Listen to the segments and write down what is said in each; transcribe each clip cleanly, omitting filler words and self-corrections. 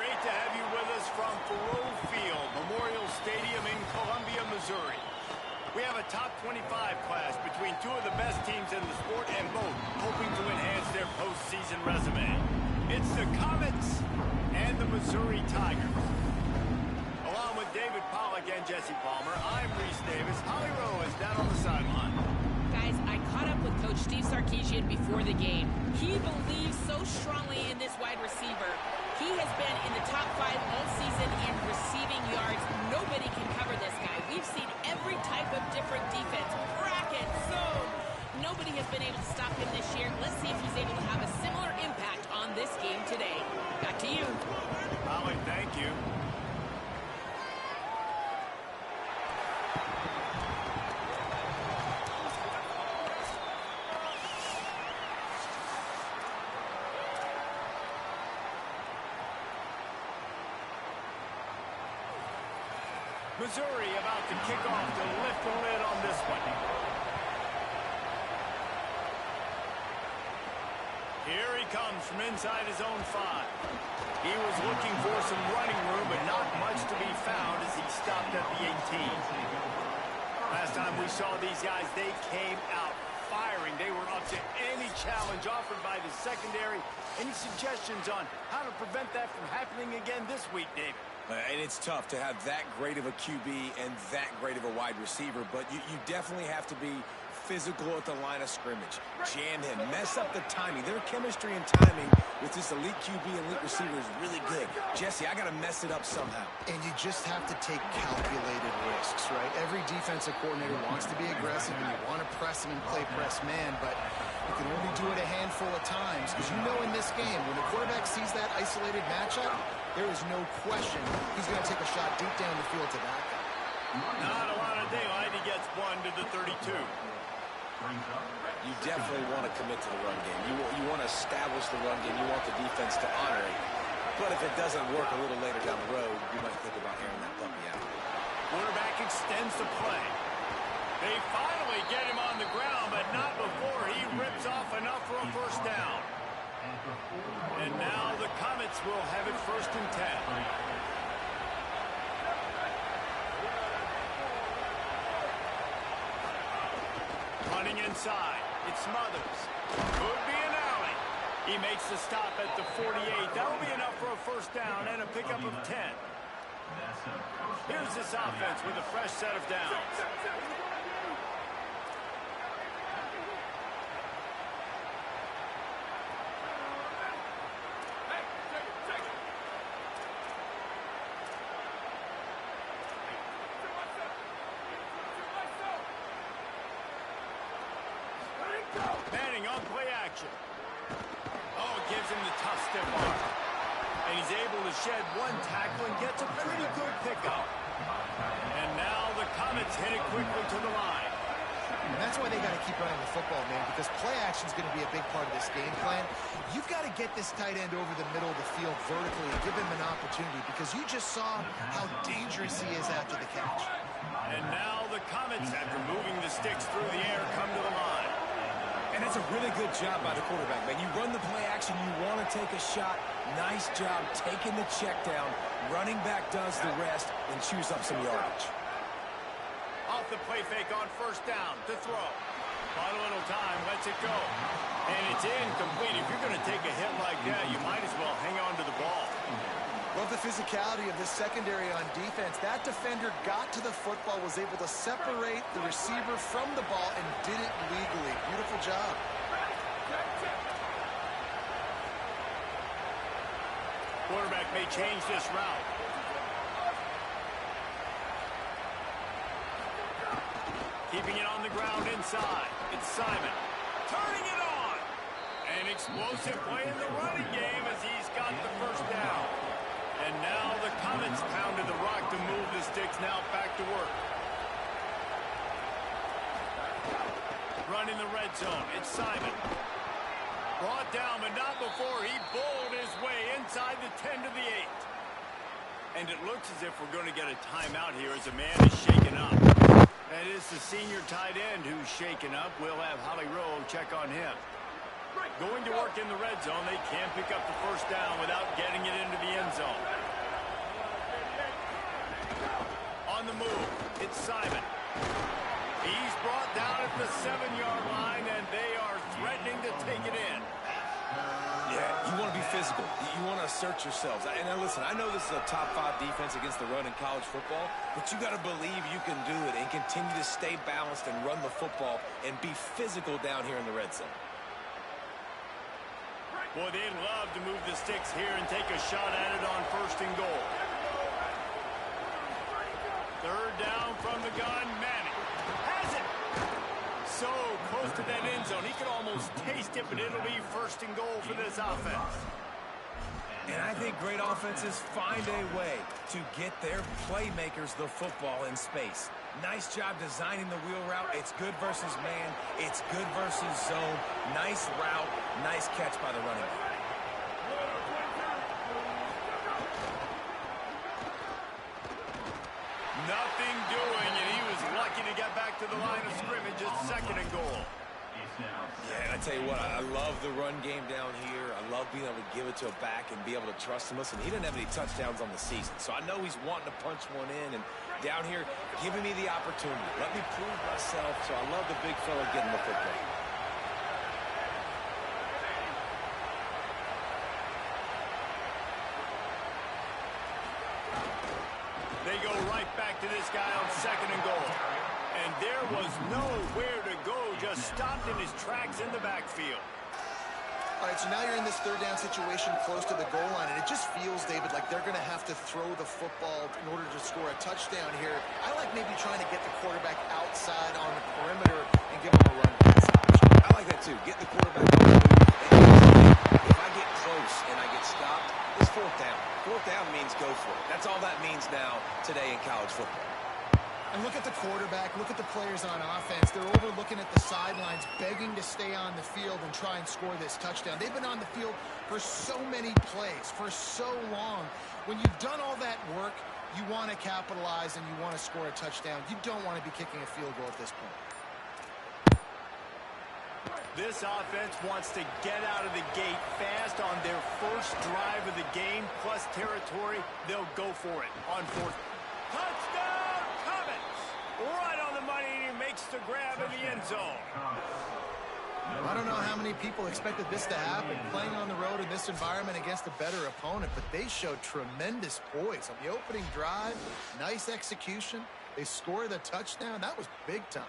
Great to have you with us from Faroe Field, Memorial Stadium in Columbia, Missouri. We have a top 25 class between two of the best teams in the sport and both hoping to enhance their postseason resume. It's the Comets and the Missouri Tigers. Along with David Pollack and Jesse Palmer, I'm Reese Davis. Holly Rowe is down on the sideline. Guys, I caught up with Coach Steve Sarkisian before the game. He believes so strongly in this wide receiver. He has been in the top 5 all season in receiving yards. Nobody can cover this guy. We've seen every type of different defense. Bracket, zone. Nobody has been able to stop him this year. Let's see if he's able to have a similar impact on this game today. Back to you. Holly, thank you. Missouri about to kick off to lift the lid on this one. Here he comes from inside his own 5. He was looking for some running room, but not much to be found as he stopped at the 18. Last time we saw these guys, they came out firing. They were up to any challenge offered by the secondary. Any suggestions on how to prevent that from happening again this week, David? And it's tough to have that great of a QB and that great of a wide receiver, but you definitely have to be physical at the line of scrimmage. Jam him, mess up the timing. Their chemistry and timing with this elite QB and elite receiver is really good. Jesse, I got to mess it up somehow. And you just have to take calculated risks, right? Every defensive coordinator wants to be aggressive and you want to press him and play press man, but you can only do it a handful of times because you know in this game, when the quarterback sees that isolated matchup, there is no question he's going to take a shot deep down the field to that guy. Not a lot of daylight. He gets 1 to the 32. You definitely want to commit to the run game. You want to establish the run game. You want the defense to honor it. But if it doesn't work a little later down the road, you might think about airing that puppy out. Quarterback extends the play. They finally get him on the ground, but not before he rips off enough for a first down. And now the Comets will have it 1st and 10. Running inside. It's Smothers. Could be an alley. He makes the stop at the 48. That'll be enough for a first down and a pickup of 10. Here's this offense with a fresh set of downs. Manning on play action. Oh, it gives him the tough stiff arm. And he's able to shed 1 tackle and gets a pretty good pickup. And now the Comets hit it quickly to the line. And that's why they got to keep running the football, man, because play action is going to be a big part of this game plan. You've got to get this tight end over the middle of the field vertically and give him an opportunity because you just saw how dangerous he is after the catch. And now the Comets, after moving the sticks through the air, come to the line. And that's a really good job by the quarterback, man. You run the play action, you want to take a shot. Nice job taking the check down. Running back does the rest and chews up some yardage. Off the play fake on first down to throw. Bought a little time, lets it go. And it's incomplete. If you're going to take a hit like that, you might as well hang on to the ball. Love the physicality of this secondary on defense. That defender got to the football, was able to separate the receiver from the ball, and did it legally. Beautiful job. Quarterback may change this route. Keeping it on the ground inside. It's Simon. Turning it on. An explosive play in the running game as he's got the first down. And now the Comets pounded the rock to move the sticks. Now back to work. Run in the red zone. It's Simon. Brought down, but not before he bowled his way inside the 10 to the 8. And it looks as if we're going to get a timeout here as a man is shaken up. That is the senior tight end who's shaken up. We'll have Holly Rowe check on him. Going to work in the red zone. They can't pick up the first down without getting it into the end zone. On the move, it's Simon. He's brought down at the 7-yard line, and they are threatening to take it in. Yeah, you want to be physical. You want to assert yourselves. And now listen, I know this is a top 5 defense against the run in college football, but you got to believe you can do it and continue to stay balanced and run the football and be physical down here in the red zone. Boy, they'd love to move the sticks here and take a shot at it on 1st and goal. 3rd down from the gun. Manning has it. So close to that end zone. He could almost taste it, but it'll be 1st and goal for this offense. And I think great offenses find a way to get their playmakers the football in space. Nice job designing the wheel route. It's good versus man. It's good versus zone. Nice route. Nice catch by the running back. Nothing doing, and he was lucky to get back to the line of scrimmage at 2nd and goal. Yeah, and I tell you what, I love the run game down here. I love being able to give it to a back and be able to trust him. Listen, he didn't have any touchdowns on the season, so I know he's wanting to punch one in. And down here, giving me the opportunity. Let me prove myself, so I love the big fella getting the football. They go right back to this guy on 2nd and goal. And there was nowhere to go, just stopped in his tracks in the backfield. All right, so now you're in this 3rd down situation close to the goal line, and it just feels, David, like they're going to have to throw the football in order to score a touchdown here. I like maybe trying to get the quarterback outside on the perimeter and give him a run pass option. I like that too. Get the quarterback on the move. If I get close and I get stopped, it's 4th down. 4th down means go for it. That's all that means now today in college football. And look at the quarterback, look at the players on offense. They're overlooking at the sidelines, begging to stay on the field and try and score this touchdown. They've been on the field for so many plays, for so long. When you've done all that work, you want to capitalize and you want to score a touchdown. You don't want to be kicking a field goal at this point. This offense wants to get out of the gate fast on their first drive of the game, plus territory. They'll go for it on 4th. Touchdown! Right on the money, and he makes the grab in the end zone. I don't know how many people expected this to happen, playing on the road in this environment against a better opponent, but they showed tremendous poise on the opening drive. Nice execution. They scored a touchdown. That was big time.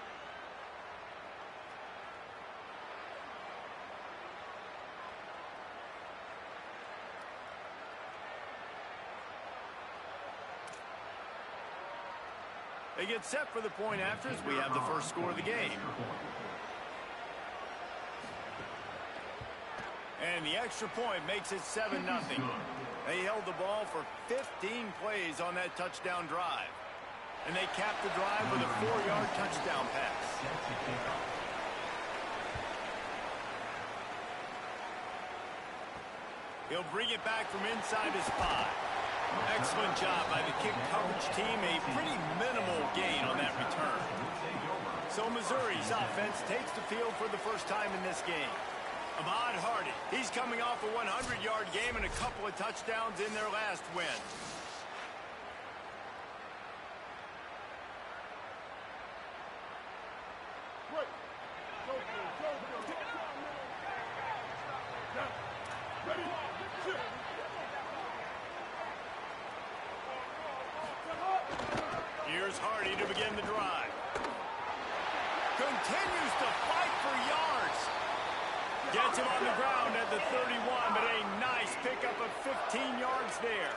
They get set for the point after as we have the first score of the game. And the extra point makes it 7-0. They held the ball for 15 plays on that touchdown drive. And they capped the drive with a 4-yard touchdown pass. He'll bring it back from inside his 5. Excellent job by the kick coverage team. A pretty minimal gain on that return. So Missouri's offense takes the field for the first time in this game. Ahmad Hardy, he's coming off a 100-yard game and a couple of touchdowns in their last win. Here's Hardy to begin the drive. Continues to fight for yards. Gets him on the ground at the 31, but a nice pickup of 15 yards there.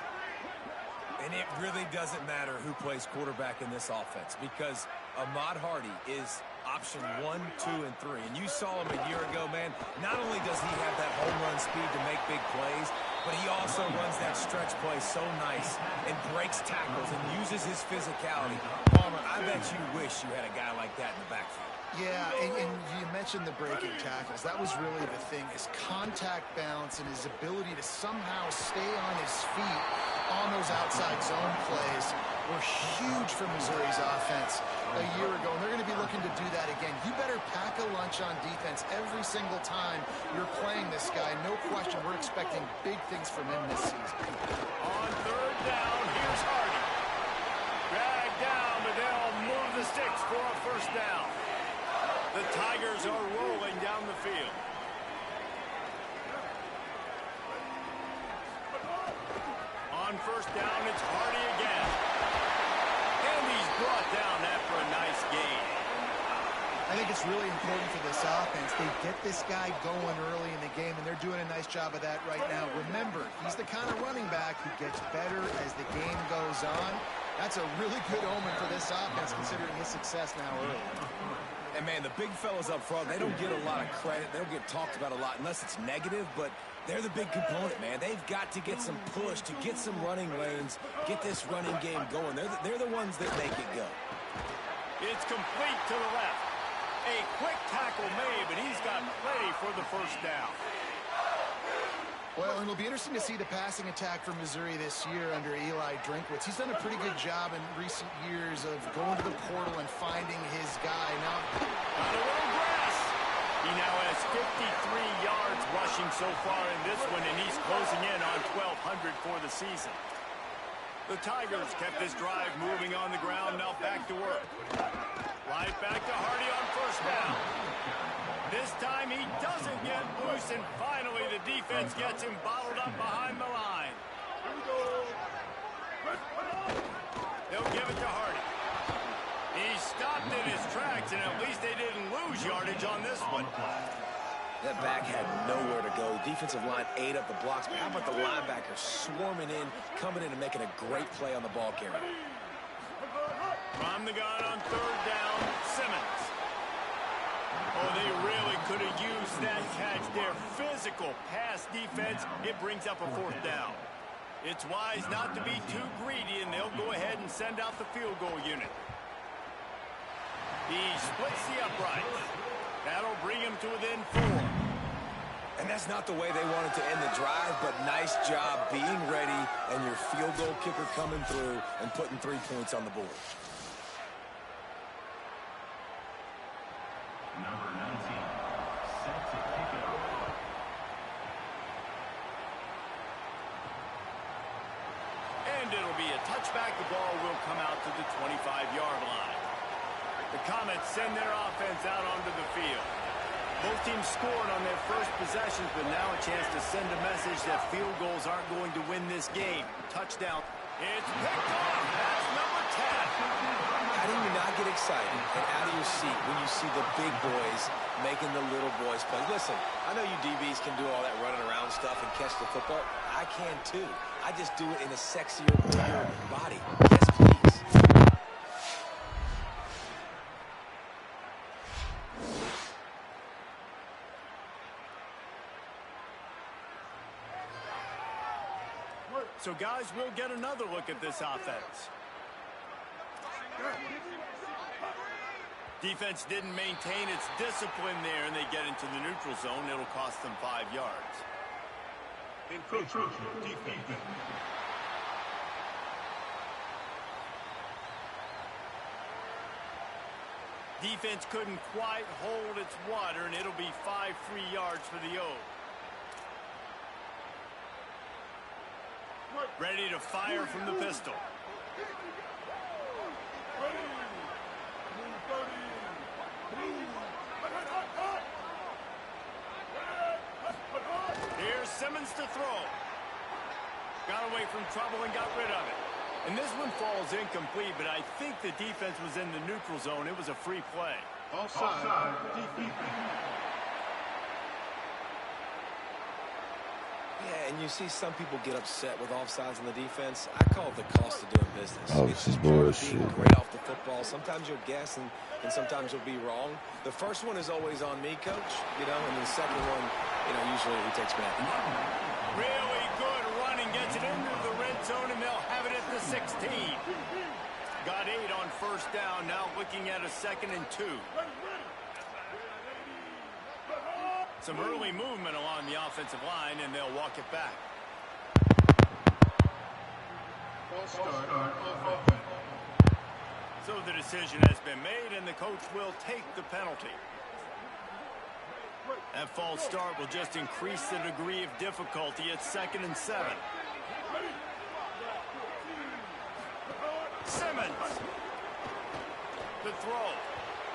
And it really doesn't matter who plays quarterback in this offense because Ahmad Hardy is option 1, 2, and 3. And you saw him a year ago, man. Not only does he have that home run speed to make big plays, but he also runs that stretch play so nice and breaks tackles and uses his physicality. Palmer, I bet you wish you had a guy like that in the backfield. Yeah, and you mentioned the breaking tackles. That was really the thing. His contact balance and his ability to somehow stay on his feet on those outside zone plays were huge for Missouri's offense. a year ago, and they're going to be looking to do that again. You better pack a lunch on defense every single time you're playing this guy. No question, we're expecting big things from him this season. On third down, here's Hardy. Dragged down, but they'll move the sticks for a first down. The Tigers are rolling down the field. On first down, it's Hardy again. And he's brought down after a nice gain. I think it's really important for this offense. They get this guy going early in the game, and they're doing a nice job of that right now. Remember, he's the kind of running back who gets better as the game goes on. That's a really good omen for this offense, considering his success now early. And, man, the big fellas up front, they don't get a lot of credit. They don't get talked about a lot unless it's negative, but they're the big component, man. They've got to get some push, to get some running lanes, get this running game going. They're the ones that make it go. It's complete to the left. A quick tackle made, but he's got plenty for the first down. Well, and it'll be interesting to see the passing attack for Missouri this year under Eli Drinkwitz. He's done a pretty good job in recent years of going to the portal and finding his guy. Now, on a little grass. He now has 53 yards rushing so far in this one, and he's closing in on 1,200 for the season. The Tigers kept this drive moving on the ground, now back to work. Right back to Hardy on first down. This time he doesn't get loose, and finally the defense gets him bottled up behind the line. They'll give it to Hardy. He stopped in his tracks, and at least they didn't lose yardage on this one. That back had nowhere to go. Defensive line ate up the blocks, but how about the linebacker swarming in, coming in and making a great play on the ball carrier? From the gun on third down, Simmons. Oh, they really could have used that catch. Their physical pass defense, it brings up a fourth down. It's wise not to be too greedy, and they'll go ahead and send out the field goal unit. He splits the uprights. That'll bring him to within 4. And that's not the way they wanted to end the drive, but nice job being ready and your field goal kicker coming through and putting 3 points on the board. Number 19, set to kick it off. And it'll be a touchback. The ball will come out to the 25-yard line. The Comets send their offense out onto the field. Both teams scored on their first possessions, but now a chance to send a message that field goals aren't going to win this game. Touchdown. It's picked off. That's number 10. How do you not get excited and out of your seat when you see the big boys making the little boys play? Listen, I know you DBs can do all that running around stuff and catch the football. I can too. I just do it in a sexier, bigger body. Yes, please. So, guys, we'll get another look at this offense. Defense didn't maintain its discipline there, and they get into the neutral zone. It'll cost them 5 yards. Defense couldn't quite hold its water, and it'll be 5 free yards for the O. Ready to fire from the pistol. Here's Simmons to throw. Got away from trouble and got rid of it. And this one falls incomplete, but I think the defense was in the neutral zone. It was a free play. Offside, defense. Yeah, and you see some people get upset with offsides on the defense. I call it the cost of doing business. Oh, it's this is just pure bullshit. being great off the football. Sometimes you'll guess, and sometimes you'll be wrong. The first one is always on me, Coach, and the second one, usually he takes me out. Really good running, gets it into the red zone, and they'll have it at the 16. Got 8 on first down, now looking at a 2nd and 2. Some early movement along the offensive line, and they'll walk it back. So the decision has been made, and the coach will take the penalty. That false start will just increase the degree of difficulty at 2nd and 7. Simmons. The throw.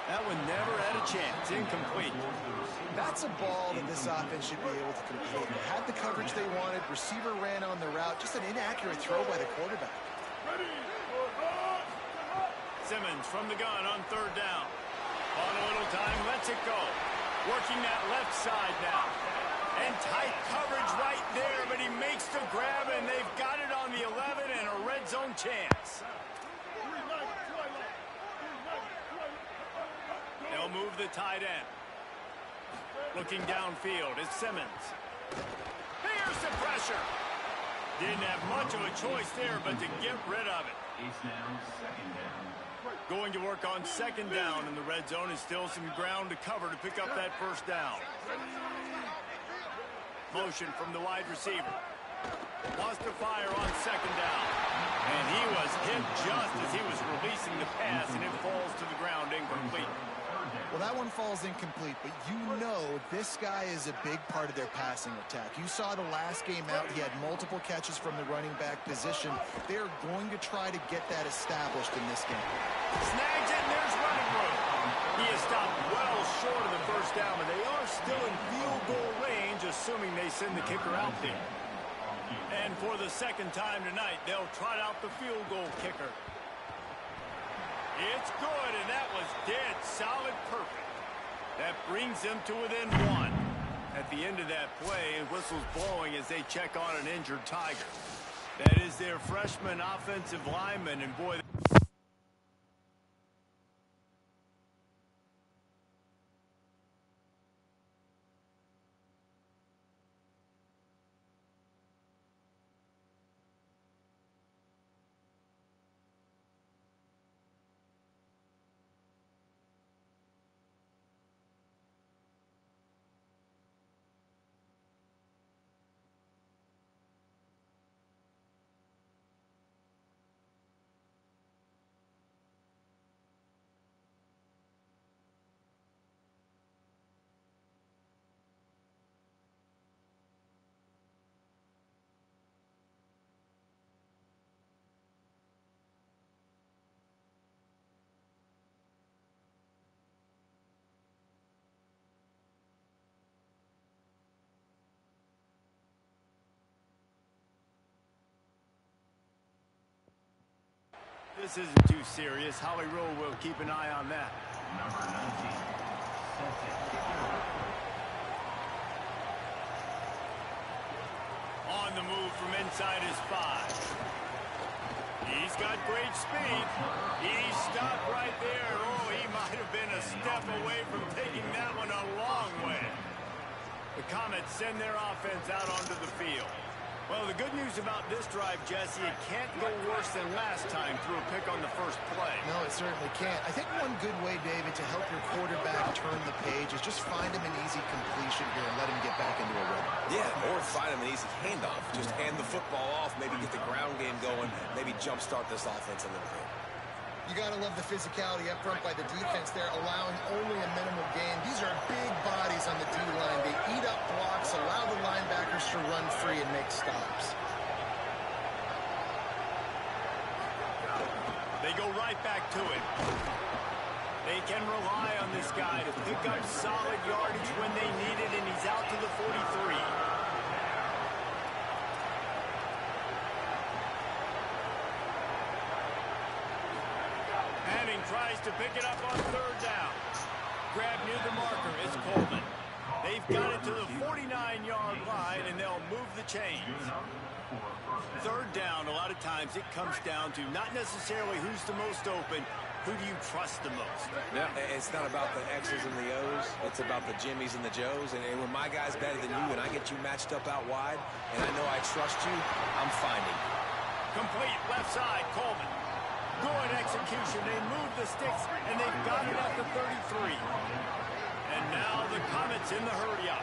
That one never had a chance. Incomplete. That's a ball that this offense should be able to complete. They had the coverage they wanted. Receiver ran on the route. Just an inaccurate throw by the quarterback. Simmons from the gun on 3rd down. On a little time, lets it go. Working that left side now. And tight coverage right there, but he makes the grab, and they've got it on the 11 and a red zone chance. They'll move the tight end. Looking downfield, it's Simmons. Here's the pressure. Didn't have much of a choice there, but to get rid of it. It's now 2nd down. Going to work on 2nd down, and the red zone is still some ground to cover to pick up that 1st down. Motion from the wide receiver. Wants to fire on 2nd down. And he was hit just as he was releasing the pass, and it falls to the ground incomplete. Well, that one falls incomplete, but you know this guy is a big part of their passing attack. You saw the last game out, he had multiple catches from the running back position. They're going to try to get that established in this game. Snags it, and there's running room. He is stopped well short of the 1st down, but they are still in field goal range, assuming they send the kicker out there. And for the 2nd time tonight, they'll trot out the field goal kicker. It's good, and that was dead solid perfect. That brings them to within 1. At the end of that play, whistles blowing as they check on an injured Tiger. That is their freshman offensive lineman, and boy... This isn't too serious. Holly Rowe will keep an eye on that. Number 19. Set to kicker. On the move from inside his 5. He's got great speed. He stopped right there. Oh, he might have been a step away from taking that one a long way. The Comets send their offense out onto the field. Well, the good news about this drive, Jesse, it can't go worse than last time through a pick on the 1st play. No, it certainly can't. I think one good way, David, to help your quarterback turn the page is just find him an easy completion here and let him get back into a rhythm. Yeah, or find him an easy handoff. Just hand the football off, maybe get the ground game going, maybe jumpstart this offense a little bit. You got to love the physicality up front by the defense there, allowing only a minimal gain. These are big bodies on the D-line. They eat up blocks, allow the linebackers to run free and make stops. They go right back to it. They can rely on this guy to pick up solid yardage when they need it, and he's out to the 43. Tries to pick it up on 3rd down. Grab near the marker. It's Coleman. They've got it to the 49-yard line, and they'll move the chains. 3rd down, a lot of times it comes down to not necessarily who's the most open, who do you trust the most? Yeah, it's not about the X's and the O's. It's about the Jimmys and the Joes. And when my guy's better than you and I get you matched up out wide, and I know I trust you, I'm finding you. Complete left side, Coleman. Good execution. They move the sticks, and they've got it at the 33. And now the Comets in the hurry-up.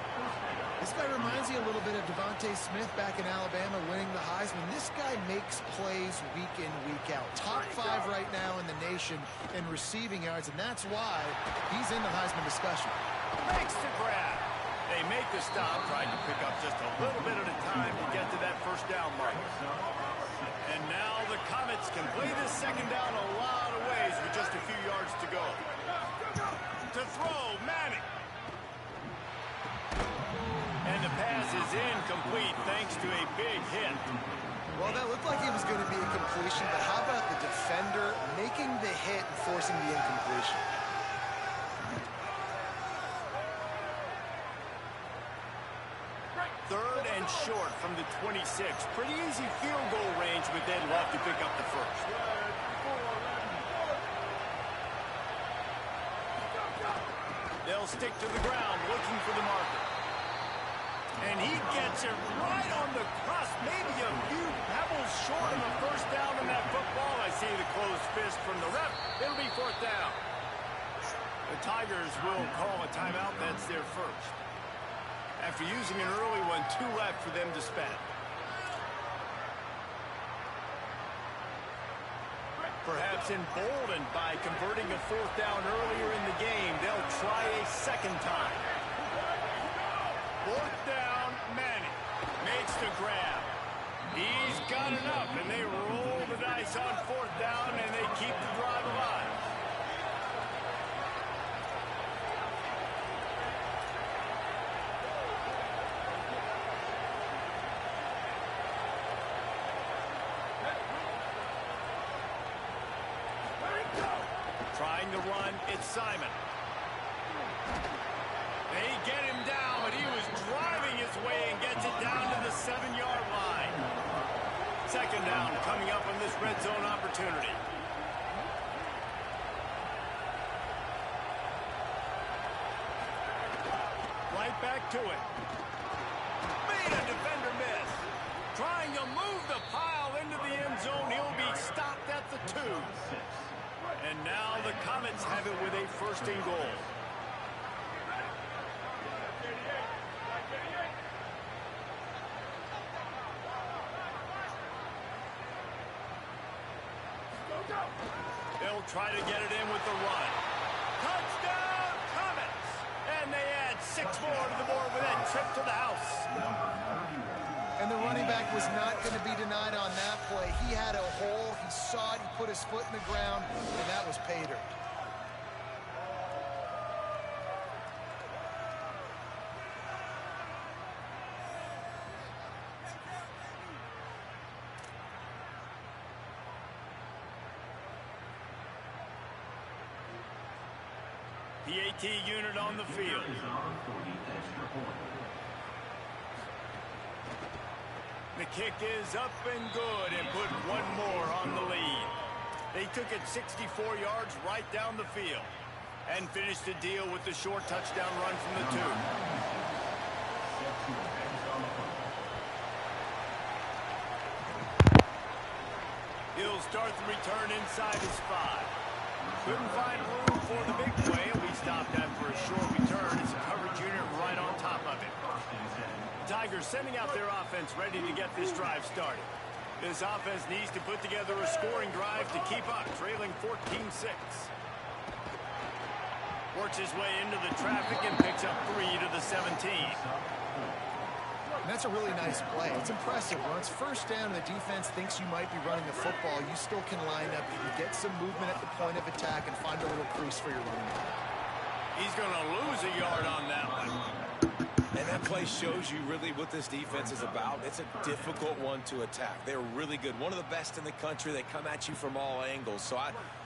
This guy reminds you a little bit of Devontae DeVonta Smith back in Alabama winning the Heisman. This guy makes plays week in, week out. Top 5 right now in the nation in receiving yards, and that's why he's in the Heisman discussion. Makes the grab. They make the stop, trying to pick up just a little bit at a time to get to that first down mark. And now the Comets can play this second down a lot of ways with just a few yards to go. To throw, Manning. And the pass is incomplete thanks to a big hit. Well, that looked like it was going to be a completion, but how about the defender making the hit and forcing the incompletion? Third and short from the 26. Pretty easy field goal range, but they'd love to pick up the first. They'll stick to the ground looking for the marker. And he gets it right on the crust, maybe a few pebbles short of the first down in that football. I see the closed fist from the ref. It'll be fourth down. The Tigers will call a timeout. That's their first. After using an early one, 2 left for them to spend. Perhaps emboldened by converting a fourth down earlier in the game, they'll try a second time. Fourth down, Manning makes the grab. He's got enough, and they roll the dice on fourth down, and they keep the drive alive. Trying to run, it's Simon. They get him down, but he was driving his way and gets it down to the 7-yard line. Second down coming up on this red zone opportunity. Right back to it. Made a defender miss. Trying to move the pile into the end zone. He'll be stopped at the 2. And now the Comets have it with a first and goal. They'll try to get it in with the run. Touchdown, Comets! And they add 6 more to the board with that trip to the house. And the running back was not going to be denied on that play. He had a hole, he saw it, he put his foot in the ground, and that was pay dirt. PAT unit on the field. The kick is up and good and put 1 more on the lead. They took it 64 yards right down the field and finished the deal with the short touchdown run from the 2. He'll start the return inside his 5. Couldn't find room for the big play. He'll be stopped after a short return. It's a coverage unit right on top of it. The Tigers sending out their offense ready to get this drive started. This offense needs to put together a scoring drive to keep up, trailing 14-6. Works his way into the traffic and picks up 3 to the 17. And that's a really nice play. It's impressive. When it's first down and the defense thinks you might be running the football, you still can line up. You can get some movement at the point of attack and find a little crease for your running back. He's going to lose a yard on that one. And that play shows you really what this defense is about. It's a difficult one to attack. They're really good. One of the best in the country. They come at you from all angles. So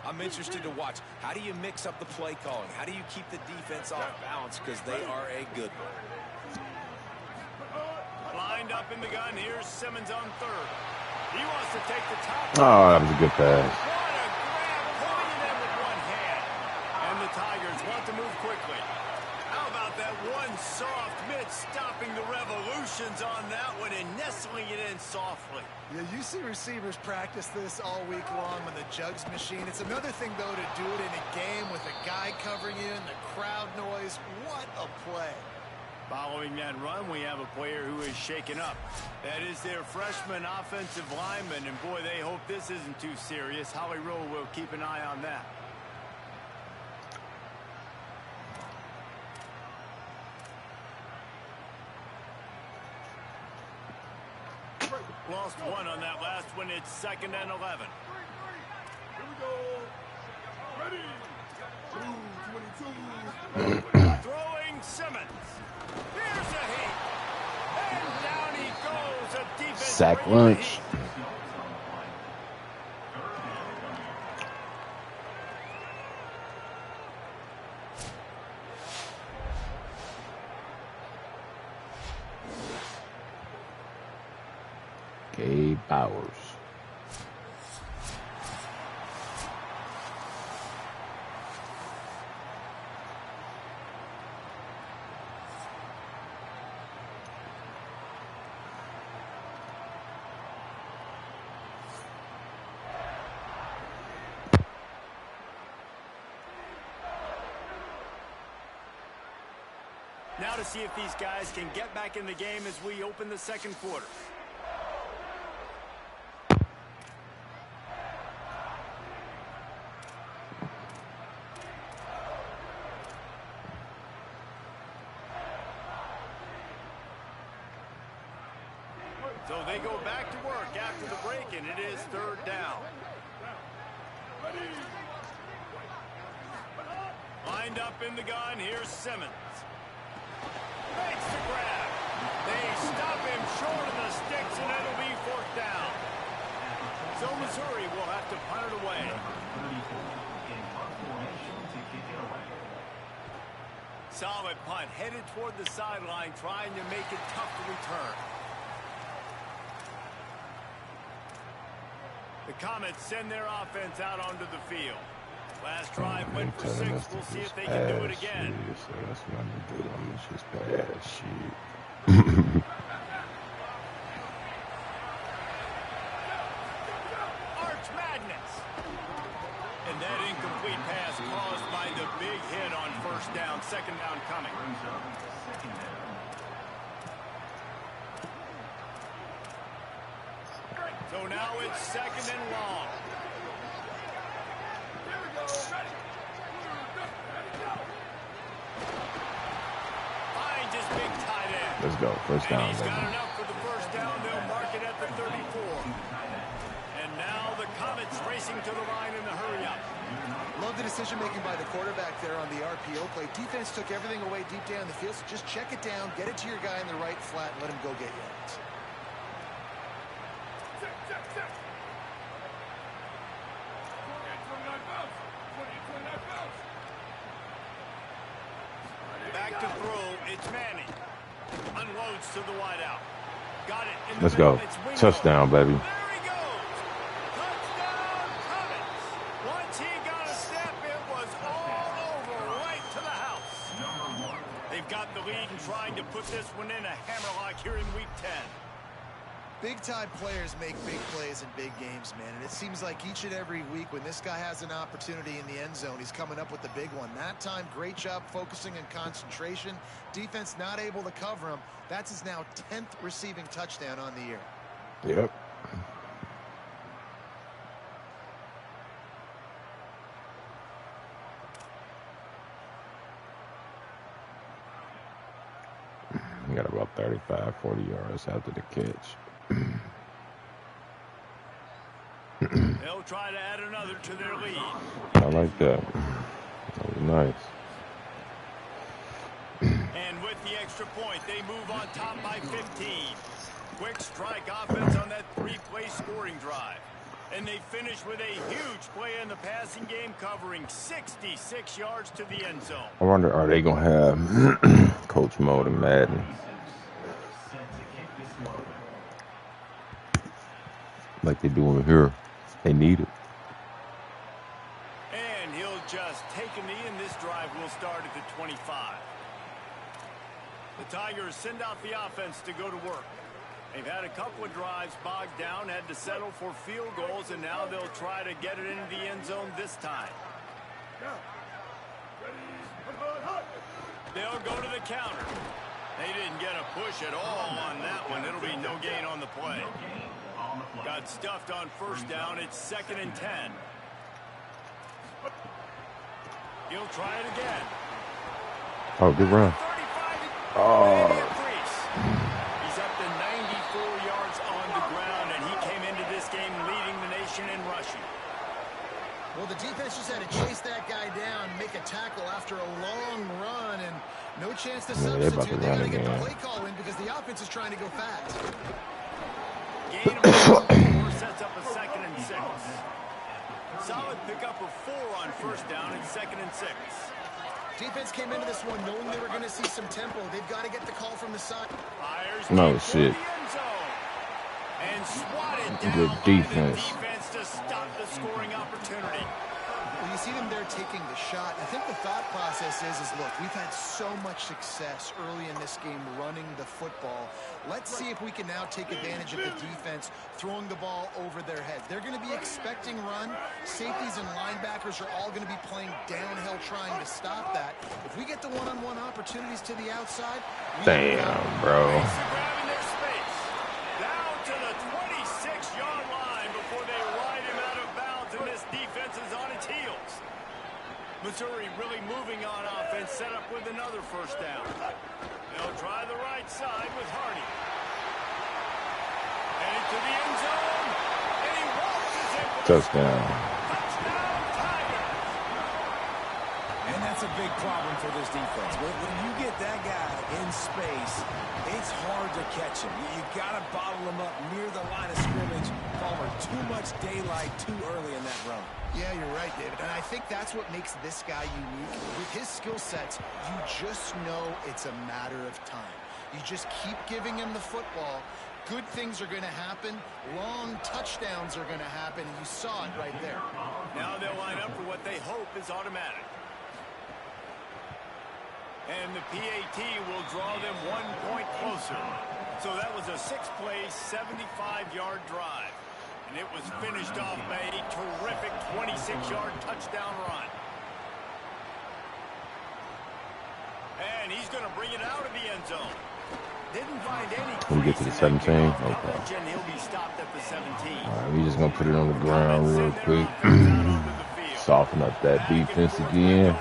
I'm interested to watch. How do you mix up the play calling? How do you keep the defense off balance? Because they are a good one. Lined up in the gun. Here's Simmons on 3rd. He wants to take the top. Oh, that was a good pass. What a grab, pulling it in with one hand. And the Tigers want to move quickly. How about that one soft mitt stopping the revolutions on that one and nestling it in softly? Yeah, you see receivers practice this all week long on the jugs machine. It's another thing, though, to do it in a game with a guy covering you and the crowd noise. What a play. Following that run, we have a player who is shaken up. That is their freshman offensive lineman, and boy, they hope this isn't too serious. Holly Rowe will keep an eye on that. Lost one on that last one. It's 2nd and 11. Here we go. Ready. 2-22. Throwing Simmons. Here's a heat. And down he goes. A defense. Sack lunch. Gabe Bowers. Now to see if these guys can get back in the game as we open the second quarter. So they go back to work after the break, and it is 3rd down. Lined up in the gun, here's Simmons. Makes the grab. They stop him short of the sticks, and it'll be 4th down. So Missouri will have to punt it away. Solid punt, headed toward the sideline, trying to make it tough to return. The Comets send their offense out onto the field. Last drive went for 6. We'll see if they can do it again. So that's what I'm gonna do. I'm gonna just bad shit. Arch Madness. And that incomplete pass caused by the big hit on 1st down. 2nd down coming. So now it's 2nd and long. Finds his big tight end. Let's go. 1st down. And he's got enough for the 1st down. They'll mark it at the 34. And now the Comets racing to the line in the hurry-up. Love the decision-making by the quarterback there on the RPO play. Defense took everything away deep down the field, so just check it down, get it to your guy in the right flat, and let him go get yards. Back to throw, it's Manning. Unloads to the wideout. Got it. Let's go. Touchdown, baby. There he goes. Touchdown, Comets. Once he got a step, it was all over, right to the house. They've got the lead and trying to put this one in a hammerlock here in Week 10. Big-time players make big plays in big games, man. And it seems like each and every week when this guy has an opportunity in the end zone, he's coming up with the big one. That time, great job focusing and concentration. Defense not able to cover him. That's his now 10th receiving touchdown on the year. Yep. We got about 35, 40 yards after the catch. They'll try to add another to their lead. I like that. That was nice. And with the extra point, they move on top by 15. Quick strike offense on that 3-play scoring drive. And they finish with a huge play in the passing game, covering 66 yards to the end zone. I wonder, are they going to have Coach Mode and Madden? Like they do over here. They need it. And he'll just take a knee, and this drive will start at the 25. The Tigers send out the offense to go to work. They've had a couple of drives bogged down, had to settle for field goals, and now they'll try to get it into the end zone this time. They'll go to the counter. They didn't get a push at all on that one. It'll be no gain on the play. Got stuffed on first down. It's 2nd and 10. He'll try it again. Oh, good run. Oh. He's up to 94 yards on the ground, and he came into this game leading the nation in rushing. Well, the defense just had to chase that guy down, make a tackle after a long run, and no chance to substitute. They got to get the play call in because the offense is trying to go fast. Gain of 4 sets up a 2nd and 6. Solid pickup of 4 on first down and 2nd and 6. Defense came into this one knowing they were going to see some tempo. They've got to get the call from the side. No shit. And swatted down good defense. By the defense to stop the scoring opportunity. Well, you see them there taking the shot. I think the thought process is look, we've had so much success early in this game running the football. Let's see if we can now take advantage of the defense throwing the ball over their heads. They're going to be expecting run. Safeties and linebackers are all going to be playing downhill trying to stop that. If we get the one-on-one opportunities to the outside, damn, bro. Grabbing their space. Down to the 26-yard line before they ride him out of bounds, and this defense is on its heels. Missouri really moving on offense, set up with another first down. They'll try the right side with Hardy. Headed to the end zone, and he walks his in. Touchdown. Touchdown, Tigers. And that's a big problem for this defense. When you get that guy in space, it's hard to catch him. You got to bottle him up near the line of scrimmage. Palmer, too much daylight too early in that run. Yeah, you're right, David. And I think that's what makes this guy unique. With his skill sets, you just know it's a matter of time. You just keep giving him the football. Good things are going to happen. Long touchdowns are going to happen. And you saw it right there. Now they'll line up for what they hope is automatic. And the PAT will draw them 1 point closer. So that was a 6-play, 75-yard drive. And it was finished off by a terrific 26-yard touchdown run. And he's going to bring it out of the end zone. Didn't find any. Can we get to the 17? Okay. And he'll be stopped at the 17. All right, we just going to put it on the ground real quick. Soften up that defense again.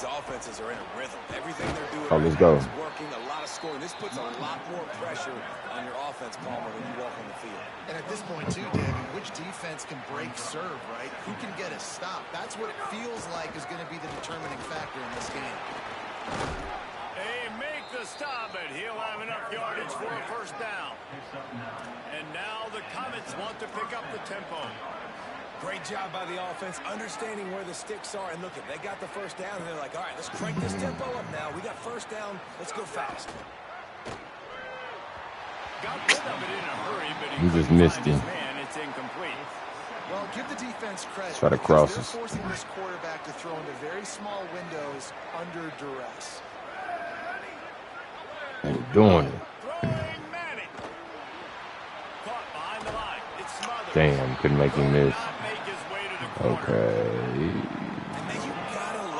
Offenses are in a rhythm. Everything they're doing let's go. is working, a lot of scoring. This puts a lot more pressure on your offense, Palmer, when you walk on the field. And at this point, too, David, which defense can break serve, right? Who can get a stop? That's what it feels like is going to be the determining factor in this game. They make the stop, and he'll have enough yardage for a first down. And now the Comets want to pick up the tempo. Great job by the offense, understanding where the sticks are. And look, they got the first down, and they're like, all right, let's crank this tempo up now. We got first down. Let's go fast. Got rid of it in a hurry, but he just missed him. Man, it's incomplete. Well, give the defense credit. Try to cross they're us. Forcing this quarterback to throw into very small windows under duress. We're doing it. Throwing Manning. Caught behind the line. It's smothered. Damn, couldn't make him miss. Okay.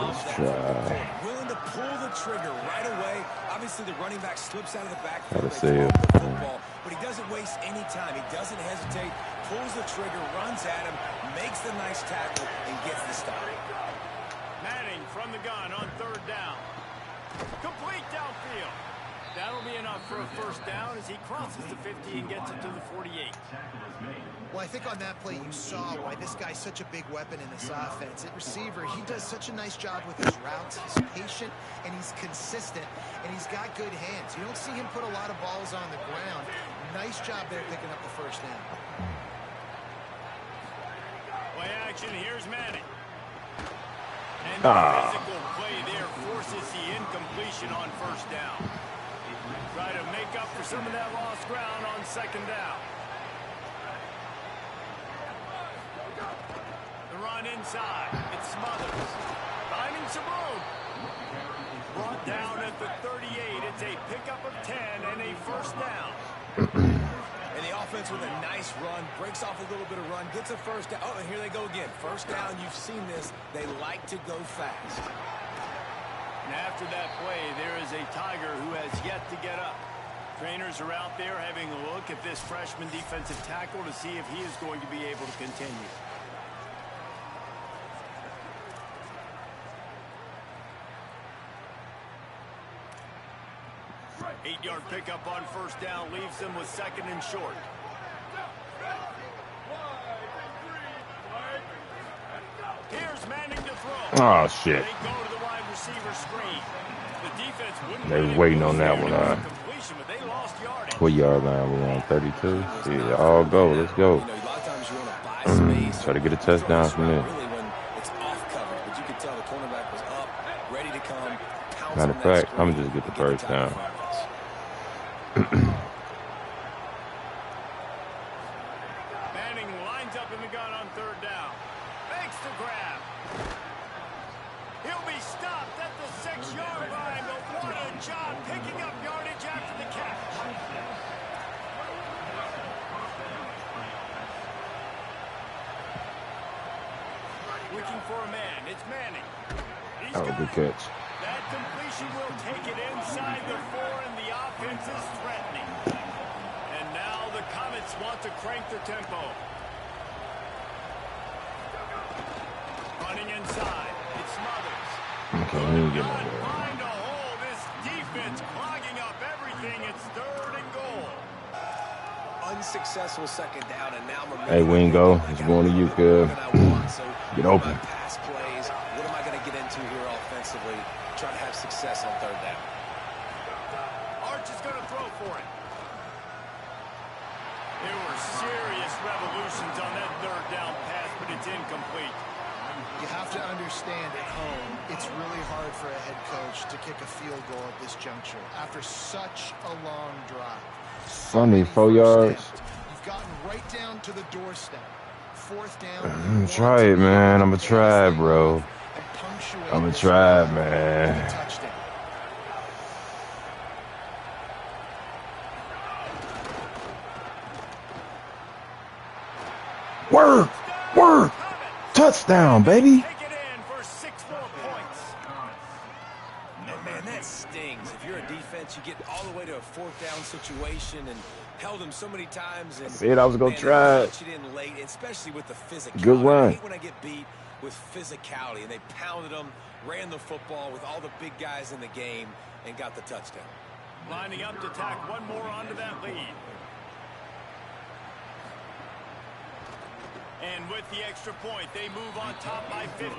Let's try. Willing to pull the trigger right away. Obviously, the running back slips out of the backfield. Gotta say it. The football, but he doesn't waste any time. He doesn't hesitate. Pulls the trigger, runs at him, makes the nice tackle, and gets the stop. Manning from the gun on third down. Complete downfield. That'll be enough for a first down as he crosses the 50 and gets it to the 48. Well, I think on that play you saw why this guy's such a big weapon in this offense. At receiver, he does such a nice job with his routes. He's patient, and he's consistent, and he's got good hands. You don't see him put a lot of balls on the ground. Nice job there picking up the first down. Play action, here's Manning. And the physical play there forces the incompletion on first down. Try to make up for some of that lost ground on second down. The run inside. It smothers. Finding some room. Brought down at the 38. It's a pickup of 10 and a first down. And the offense with a nice run, breaks off a little bit of run, gets a first down. Oh, and here they go again. First down, you've seen this. They like to go fast. And after that play, there is a Tiger who has yet to get up. Trainers are out there having a look at this freshman defensive tackle to see if he is going to be able to continue. Eight-yard pickup on first down leaves them with second and short. Here's Manning to throw. Oh, shit. They go to the wide receiver screen. The defense wouldn't They was waiting on that one. completion, but they lost yardage. 4-yard line. We're on 32. See, all go. Let's go. You know, a lot of times you want to buy space. Try to get a touchdown from there. Really when it's off coverage, but you could tell the cornerback was up, ready to come. Matter of fact, I'm gonna just get the first down. Manning lines up in the gun on third down. Makes the grab. He'll be stopped at the 6-yard line, but what a job picking up yardage after the catch. Looking for a man. It's Manning. He's Oh, got good it. catch. That completion will take it inside the 4, and the offense is threatening. And now the Comets want to crank the tempo. Running inside. It smothers. Okay, we didn't get Not no more. find a hole. This defense clogging up everything. It's third and goal. Unsuccessful second down, and now Hey, Wingo, it's going to you, cuz. Get open. Pass plays. What am I going to get into here offensively? Try to have success on third down. Arch is going to throw for it. There were serious revolutions on that third down pass, but it's incomplete. You have to understand at home, it's really hard for a head coach to kick a field goal at this juncture after such a long drive. Funny, 4 yards. You've gotten right down to the doorstep. Fourth down. I'm gonna try it, man. I'm gonna try, bro. I'm gonna try, man. Touchdown. Work! Work! Touchdown, baby! Take it in for 6 more points. And man, that stings. If you're a defense, you get all the way to a fourth down situation and held them so many times. And Said I was gonna try it. Punch it in late, especially with the physicality. Good run. I hate when I get beat with physicality, and they pounded them, ran the football with all the big guys in the game, and got the touchdown. Lining up to tack one more onto that lead. And with the extra point, they move on top by 15.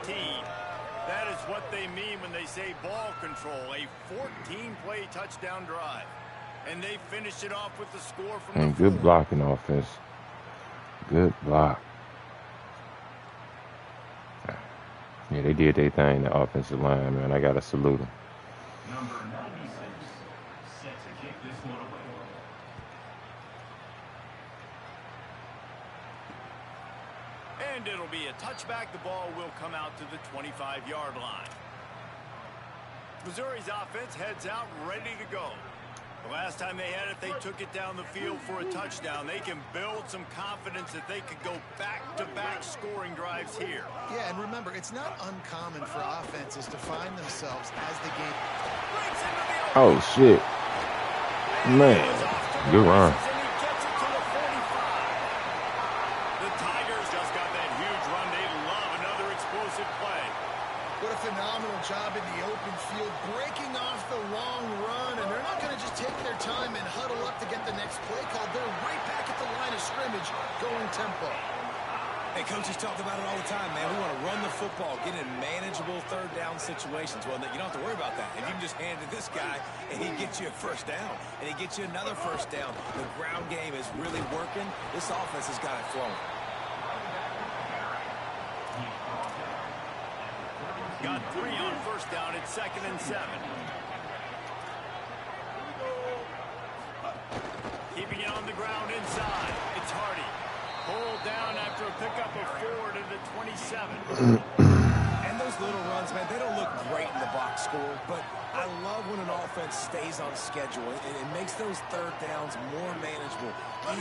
That is what they mean when they say ball control. A 14-play touchdown drive. And they finish it off with the score from And the good 4. blocking offense. Good block. Yeah, they did their thing, the offensive line, man. I gotta salute them. Number 96, set to kick this one away. And it'll be a touchback. The ball will come out to the 25-yard line. Missouri's offense heads out ready to go. The last time they had it, they took it down the field for a touchdown. They can build some confidence that they could go back-to-back scoring drives here. Yeah, and remember, it's not uncommon for offenses to find themselves as the game. Oh, shit. Man, good run. And he gets it to the 45. The Tigers just got that huge run. They love another explosive play. What a phenomenal job in the open field, breaking off the long run, and they're not going to just take their time and huddle up to get the next play called. They're right back at the line of scrimmage, going tempo. Hey, coaches talk about it all the time, man. We want to run the football, get in manageable third down situations. Well, you don't have to worry about that. If you can just hand it to this guy, and he gets you a first down, and he gets you another first down, the ground game is really working. This offense has got it flowing. Got 3 on first down. It's 2nd and 7. Keeping it on the ground inside. It's Hardy. Pulled down after a pickup of 4 to the 27. And those those little runs, man, they don't look great in the box score, but I love when an offense stays on schedule. It makes those third downs more manageable,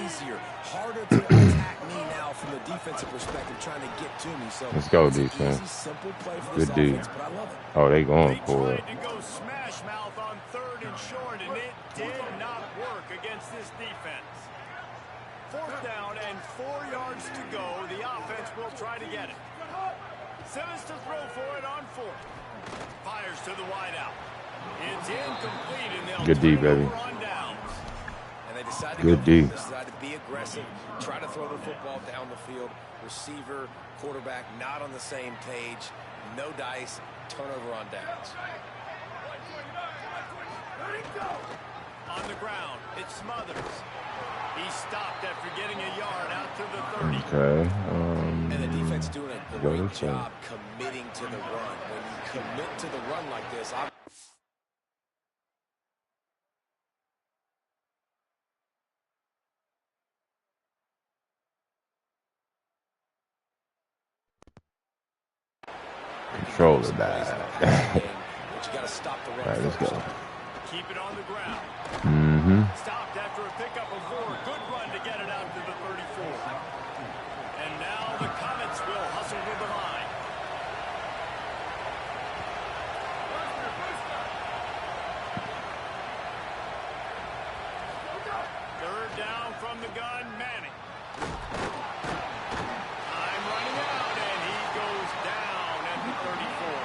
easier, harder to attack me now from the defensive perspective, trying to get to me. So let's go, it's defense. an easy, simple play for Good this D. offense, but I love it. Oh, they going They for it. tried to go smash mouth on 3rd and short, and it did not work against this defense. 4th down and 4 yards to go. The offense will try to get it. Simmons to throw for it on 4th. Fires to the wideout. It's incomplete, and they'll Good D, turn baby. over on downs. And they decide to Good go D. for it. They decide to be aggressive, try to throw the football down the field. Receiver, quarterback, not on the same page. No dice. Turnover on downs. On the ground, it's Smothers. He stopped after getting a yard out to the 30. Okay. And the defense doing a go great this way. job committing to the run. When you commit to the run like this, Controller died. but you got to stop the run. All right, let's first. go. Keep it on the ground. Mm-hmm. Stopped after a pickup of 4. Good run to get it out to the 34. And now the Comets will hustle to the line. Third down from the gun, Manning. Time running out, and he goes down at the 34.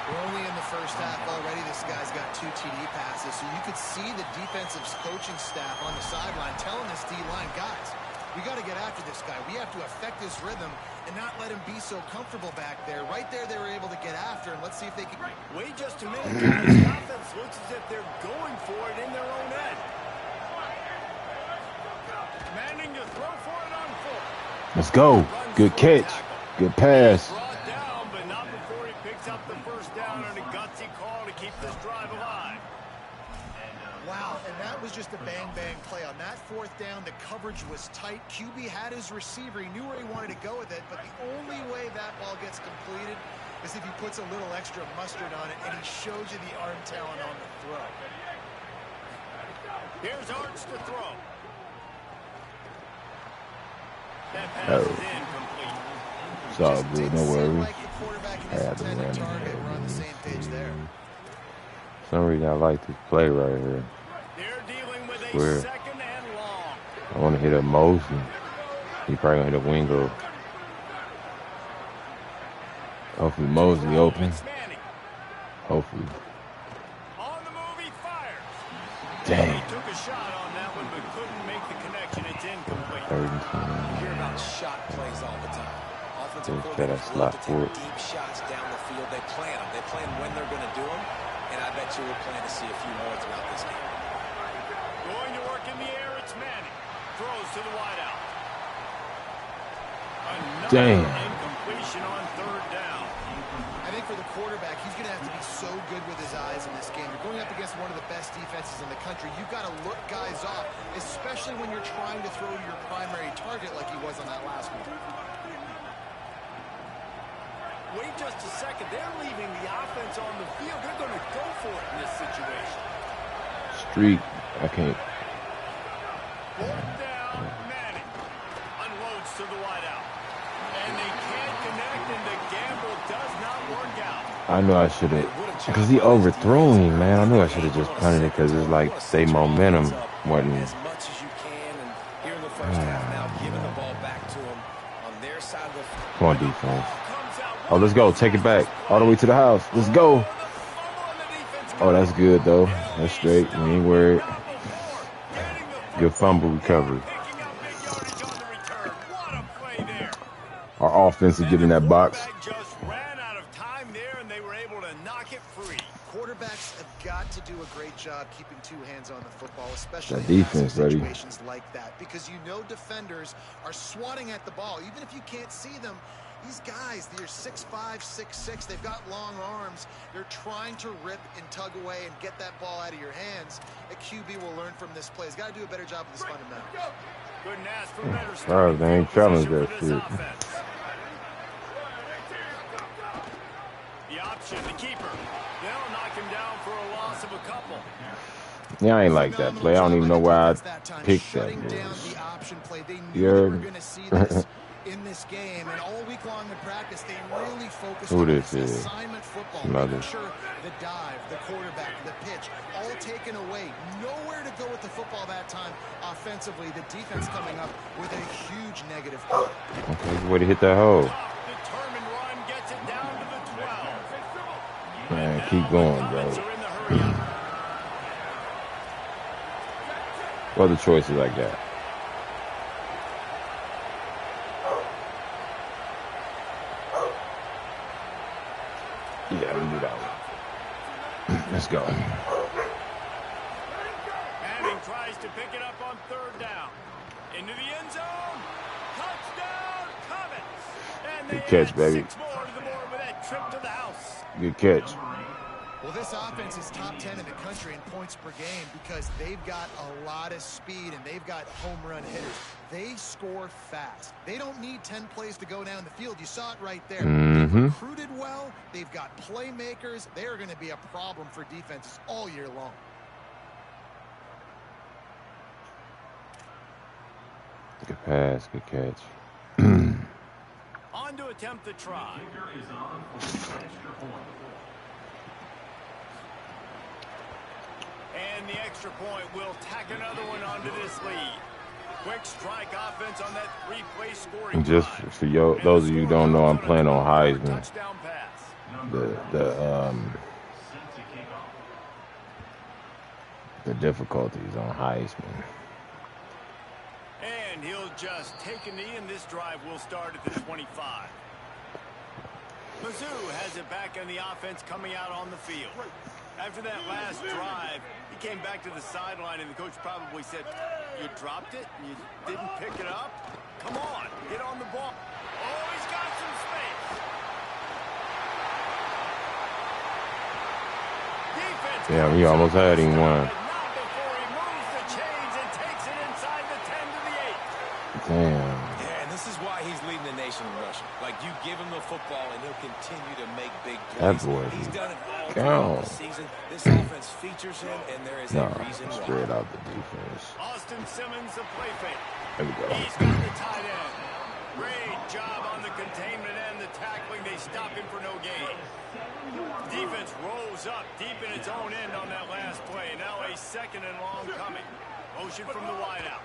We're only in the first half already. This guy's got 2 TD passes, so you could see the defensive coaching staff on the sideline telling this D-line, guys, we got to get after this guy. We have to affect his rhythm and not let him be so comfortable back there. Right there, they were able to get after him. Let's see if they can... Wait just a minute, guys. The offense looks as if they're going for it in their own end. Manning to throw for it on 4th. Let's go. Good catch. Good pass. Brought down, but not before he picks up the first down and a gutsy call to keep this drive alive. Wow, and that was just a bang-bang play. On that 4th down, the coverage was tight. QB had his receiver. He knew where he wanted to go with it, but the only way that ball gets completed is if he puts a little extra mustard on it, and he shows you the arm talent on the throw. Here's Arts to throw. That pass is incomplete. It's all Just good. didn't No seem worries. like the quarterback and his I had to intended run. target were on the same page there. For some reason, I like this play right here. They're dealing with a Square. 2nd and long. I want to hit up Mosley. He probably gonna hit a wingo. Hopefully Mosley open. It's Manning. Hopefully. On the move, he fires. Dang. He took a shot on that one, but couldn't make the connection. It's incomplete. You hear about shot plays all the time. Offensive Just coordinators gotta love slot to for take it. deep shots down the field. They plan them. They plan when they're going to do them, and I bet you we'll plan to see a few more throughout this game. Going to work in the air, it's Manning. Throws to the wideout. Another Dang. incompletion on 3rd down. I think for the quarterback, he's going to have to be so good with his eyes in this game. You're going up against one of the best defenses in the country. You've got to look guys off, especially when you're trying to throw to your primary target like he was on that last one. Wait just a second. They're leaving the offense on the field. They're going to go for it in this situation. Streak. I can't. 4th down, Manning. Unloads to the wideout. And they can't connect, and the gamble does not work out. I knew I should have. Because he overthrew him, man. I knew I should have just punted it because it's like they momentum wasn't. As much as you can, and here in the first half now, giving the ball back to them on their side of the field. Come on, defense. Oh, let's go. Take it back. All the way to the house. Let's go. Oh, that's good, though. That's straight. We ain't worried. Good fumble recovery. Our offense is getting that box. Just ran out of time there, and they were able to knock it free. Quarterbacks have got to do a great job keeping 2 hands on the football, especially That in defense, passive buddy. situations like that, because you know defenders are swatting at the ball. Even if you can't see them, these guys, they're 6'5", 6'6", they've got long arms. They're trying to rip and tug away and get that ball out of your hands. A QB will learn from this play. He's got to do a better job with his fundamentals. Couldn't ask for better Sorry, they ain't challenged that position for shit. this offense. option, the keeper. They'll knock him down for a loss of a couple. Yeah, I ain't like that play. I don't even know where I picked that. Shutting down the option play. They knew You they heard were me? going to see this in this game, and all week long in practice, they really focused Who on this this is? assignment football, Another. making sure the dive, the quarterback, the pitch, all taken away. Nowhere to go with the football that time offensively. The defense coming up with a huge negative play. Okay, way to hit that hole. Determined run gets it down to the 12. Man, keep going, bro. Offense are in the hurry up. What other choices like that? Yeah, let me do that one. Let's go. Manning tries to pick it up on third down. Into the end zone. Touchdown, Comets. And they Good catch, add baby. 6 more to the board with that trip to the house. Good catch. Well, this offense is top 10 in the country in points per game because they've got a lot of speed and they've got home run hitters. They score fast. They don't need 10 plays to go down the field. You saw it right there. They've recruited well. They've got playmakers. They are going to be a problem for defenses all year long. Good pass, good catch. On to attempt the try. And the extra point will tack another one onto this lead. Quick strike offense on that 3-play scoring And just drive. for those of you who don't know, I'm playing on Heisman. Touchdown pass. The difficulties on Heisman. And he'll just take a knee, and this drive will start at the 25. Mizzou has it back on the offense coming out on the field. After that last drive, he came back to the sideline, and the coach probably said, you dropped it? You didn't pick it up? Come on, get on the ball. Oh, he's got some space. Defense. Yeah, he almost had him one. Not before he moves the chains and takes it inside the 10 to the 8. Damn. Yeah, and this is why he's leading the nation in rushing. Like, you give him the football, and he'll continue to make big That plays. boy, He's done it all gone. throughout the season. This offense features him, and there is No, a reason why. straight out the defense. Austin Simmons, the play fake. There we go. He's got the tight end. Great job on the containment and the tackling. They stop him for no gain. Defense rolls up deep in its own end on that last play. Now a second and long coming. Motion from the wideout.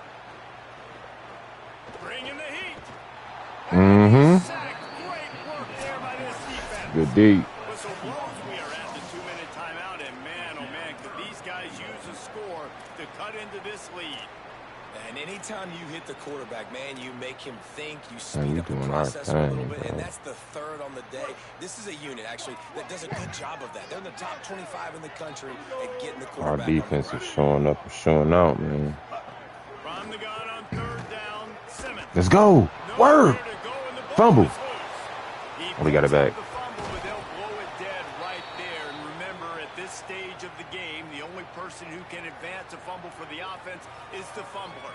Bring in the heat. Sacked. Great work there by this defense. Good deep. Whistle blows. We are at the 2-minute timeout, and man, oh man, could these guys use a score to cut into this lead. And anytime you hit the quarterback, man, you make him think, you Man, speed you up the doing our process a little thing, bit, bro. and that's the third on the day. This is a unit, actually, that does a good job of that. They're in the top 25 in the country at getting the Our quarterback. defense is showing up and showing out, man. From the gun on third down, Simmons. Let's go. Word. Nowhere to go, and the ball Fumble. is loose. Oh, we got it back. The fumble, but they'll blow it dead right there. And remember, at this stage of the game, the only person who can advance a fumble for the offense is the fumbler.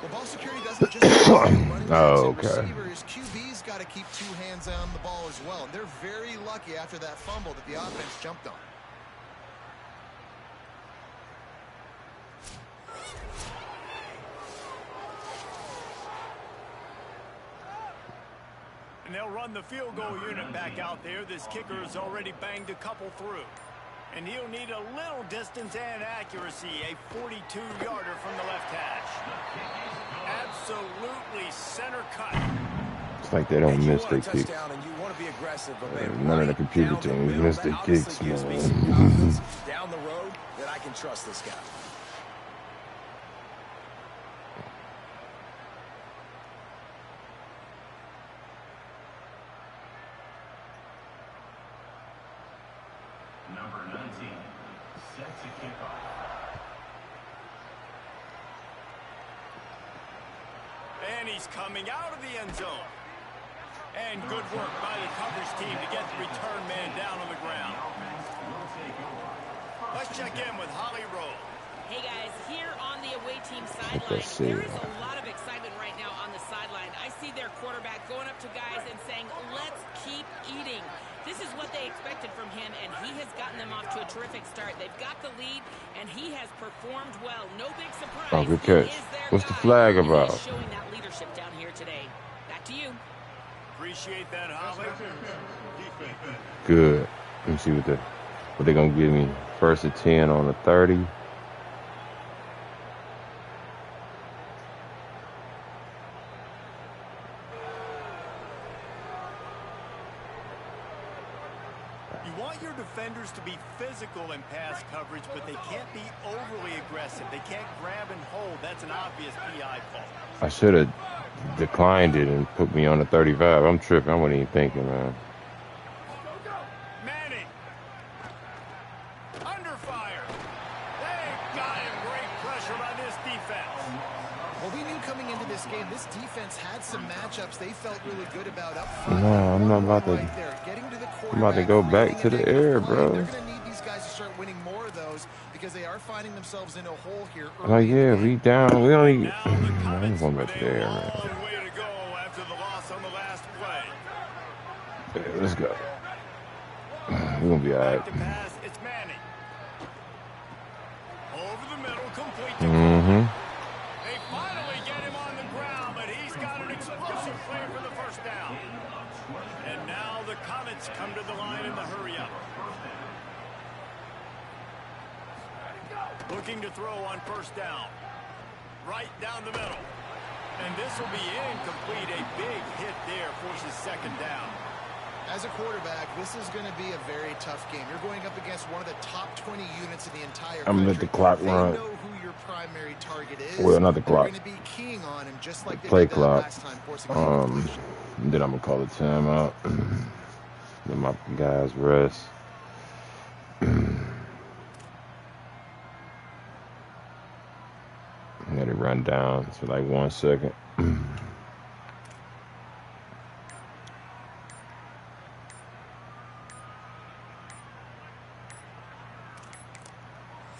Well, ball security doesn't just running backs Oh, and okay. receivers. QB's got to keep 2 hands on the ball as well. And they're very lucky after that fumble that the offense jumped on. And they'll run the field goal unit back out there. This kicker has already banged a couple through. And he'll need a little distance and accuracy. A 42-yarder from the left hash. Absolutely center cut. It's like they don't And you miss want their a kicks. touchdown, and you want to be aggressive, but man, None of the right computer down the teams middle, miss that their honestly kicks, gives me man. some confidence down the road that I can trust this guy. Number 19, set to kick off. And he's coming out of the end zone. And good work by the coverage team to get the return man down on the ground. Let's check in with Holly Rowe. Hey guys, here on the away team sideline, Let's see. there is a lot of excitement right now on the sideline. I see their quarterback going up to guys and saying, let's keep eating. This is what they expected from him, and he has gotten them off to a terrific start. They've got the lead, and he has performed well. No big surprise. Oh, good catch. He is their What's the guy, flag and about? he's showing that leadership down here today. Back to you. Appreciate that, Holly. Good. Let me see what they're gonna give me. First and 10 on the 30. You want your defenders to be physical in pass coverage, but they can't be overly aggressive. They can't grab and hold. That's an obvious PI call. I should have declined it and put me on the 35. I'm tripping. I wasn't even thinking, man. Manning. Under fire. They got him. Great pressure by this defense. Well, we knew coming into this game, this defense had some matchups they felt really good about up front. No, I'm not about to. Right there, getting to the I'm about to go back to the air, bro. They're going to need these guys to start winning more of those because they are finding themselves in a hole here. Like, yeah, we down. We only. Now the I'm Comets going back with to the a air, long man. way to go after the loss on the last play. Yeah, let's go. We're gonna be all Back right. to pass, it's Manning. Over the middle, complete to Mm-hmm. They finally get him on the ground, but he's got an explosive play for the first down. And now the Comets come to the line in the hurry-up. Looking to throw on first down. Right down the middle. And this will be incomplete. A big hit there forces second down. As a quarterback, this is going to be a very tough game. You're going up against one of the top 20 units in the entire country. I'm gonna let the clock run. They know who your primary target is. Well, not the clock. They're going to be keying on him just like they Play did that clock. last time, forcing a completion. Then I'm gonna call the timeout. Let my guys rest. Let it run down for like 1 second.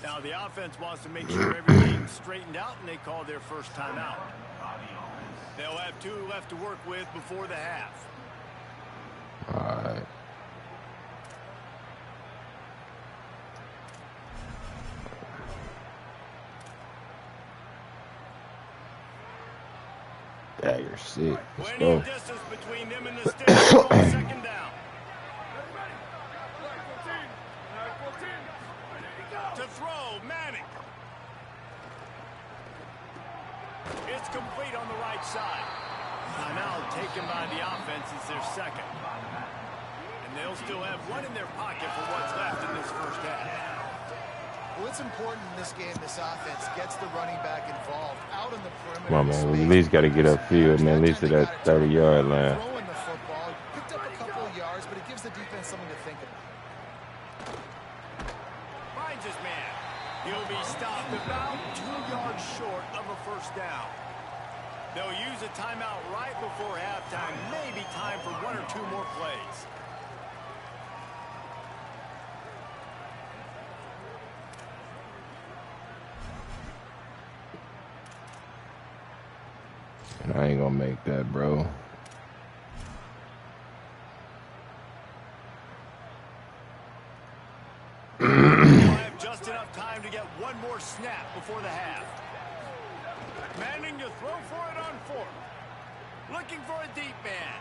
Now the offense wants to make sure everything's straightened out, and they call their first timeout. They'll have 2 left to work with before the half. All right. Dagger, sick. Let's Plenty go. of distance between them and the sticks on second down. To throw, Manning. It's complete on the right side. Now taken by the offense is their second. And they'll still have 1 in their pocket for what's left in this first half. Well, it's important in this game, this offense gets the running back involved out on the perimeter. Come on, man. We at least got to get upfield, man. At least to that 30-yard line. Throwing the football, picked up a couple of yards, but it gives the defense something to think about. Finds his man. He'll be stopped about 2 yards short of a first down. They'll use a timeout right before halftime. Maybe time for 1 or 2 more plays. And I ain't gonna make that, bro. We'll have just enough time to get 1 more snap before the half. Manning to throw for it on 4th. Looking for a deep man.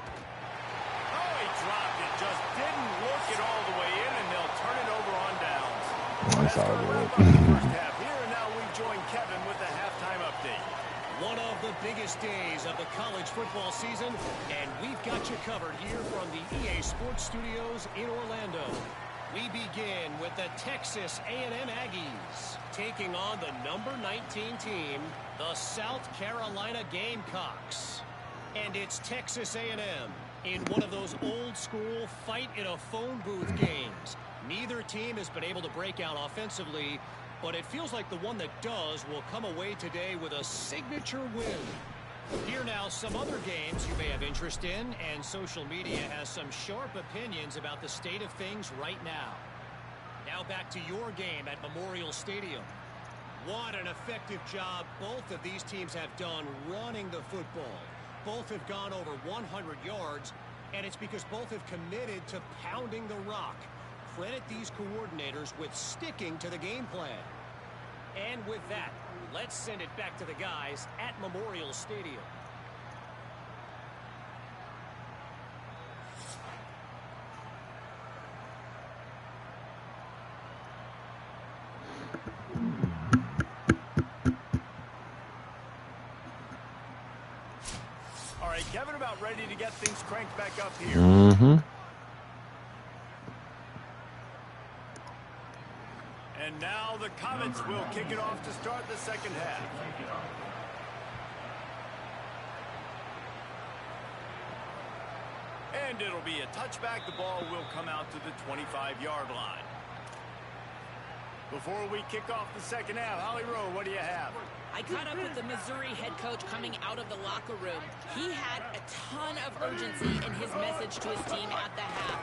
Oh, he dropped it. Just didn't look it all the way in, and they'll turn it over on downs. That's all gonna wrap good. up the first half here, and now we join Kevin with the halftime update. One of the biggest days of the college football season, and we've got you covered here from the EA Sports Studios in Orlando. We begin with the Texas A&M Aggies taking on the number 19 team, the South Carolina Gamecocks. And it's Texas A&M in one of those old-school fight-in-a-phone-booth games. Neither team has been able to break out offensively, but it feels like the one that does will come away today with a signature win. Here now some other games you may have interest in, and social media has some sharp opinions about the state of things right now. Now back to your game at Memorial Stadium. What an effective job both of these teams have done running the football. Both have gone over 100 yards, And it's because both have committed to pounding the rock. Credit these coordinators with sticking to the game plan. And with that, let's send it back to the guys at Memorial Stadium. All right, Kevin, about ready to get things cranked back up here. Mm-hmm. And now the Comets will kick it off to start the second half. And it'll be a touchback. The ball will come out to the 25-yard line. Before we kick off the second half, Holly Rowe, what do you have? I caught up with the Missouri head coach coming out of the locker room. He had a ton of urgency in his message to his team at the half.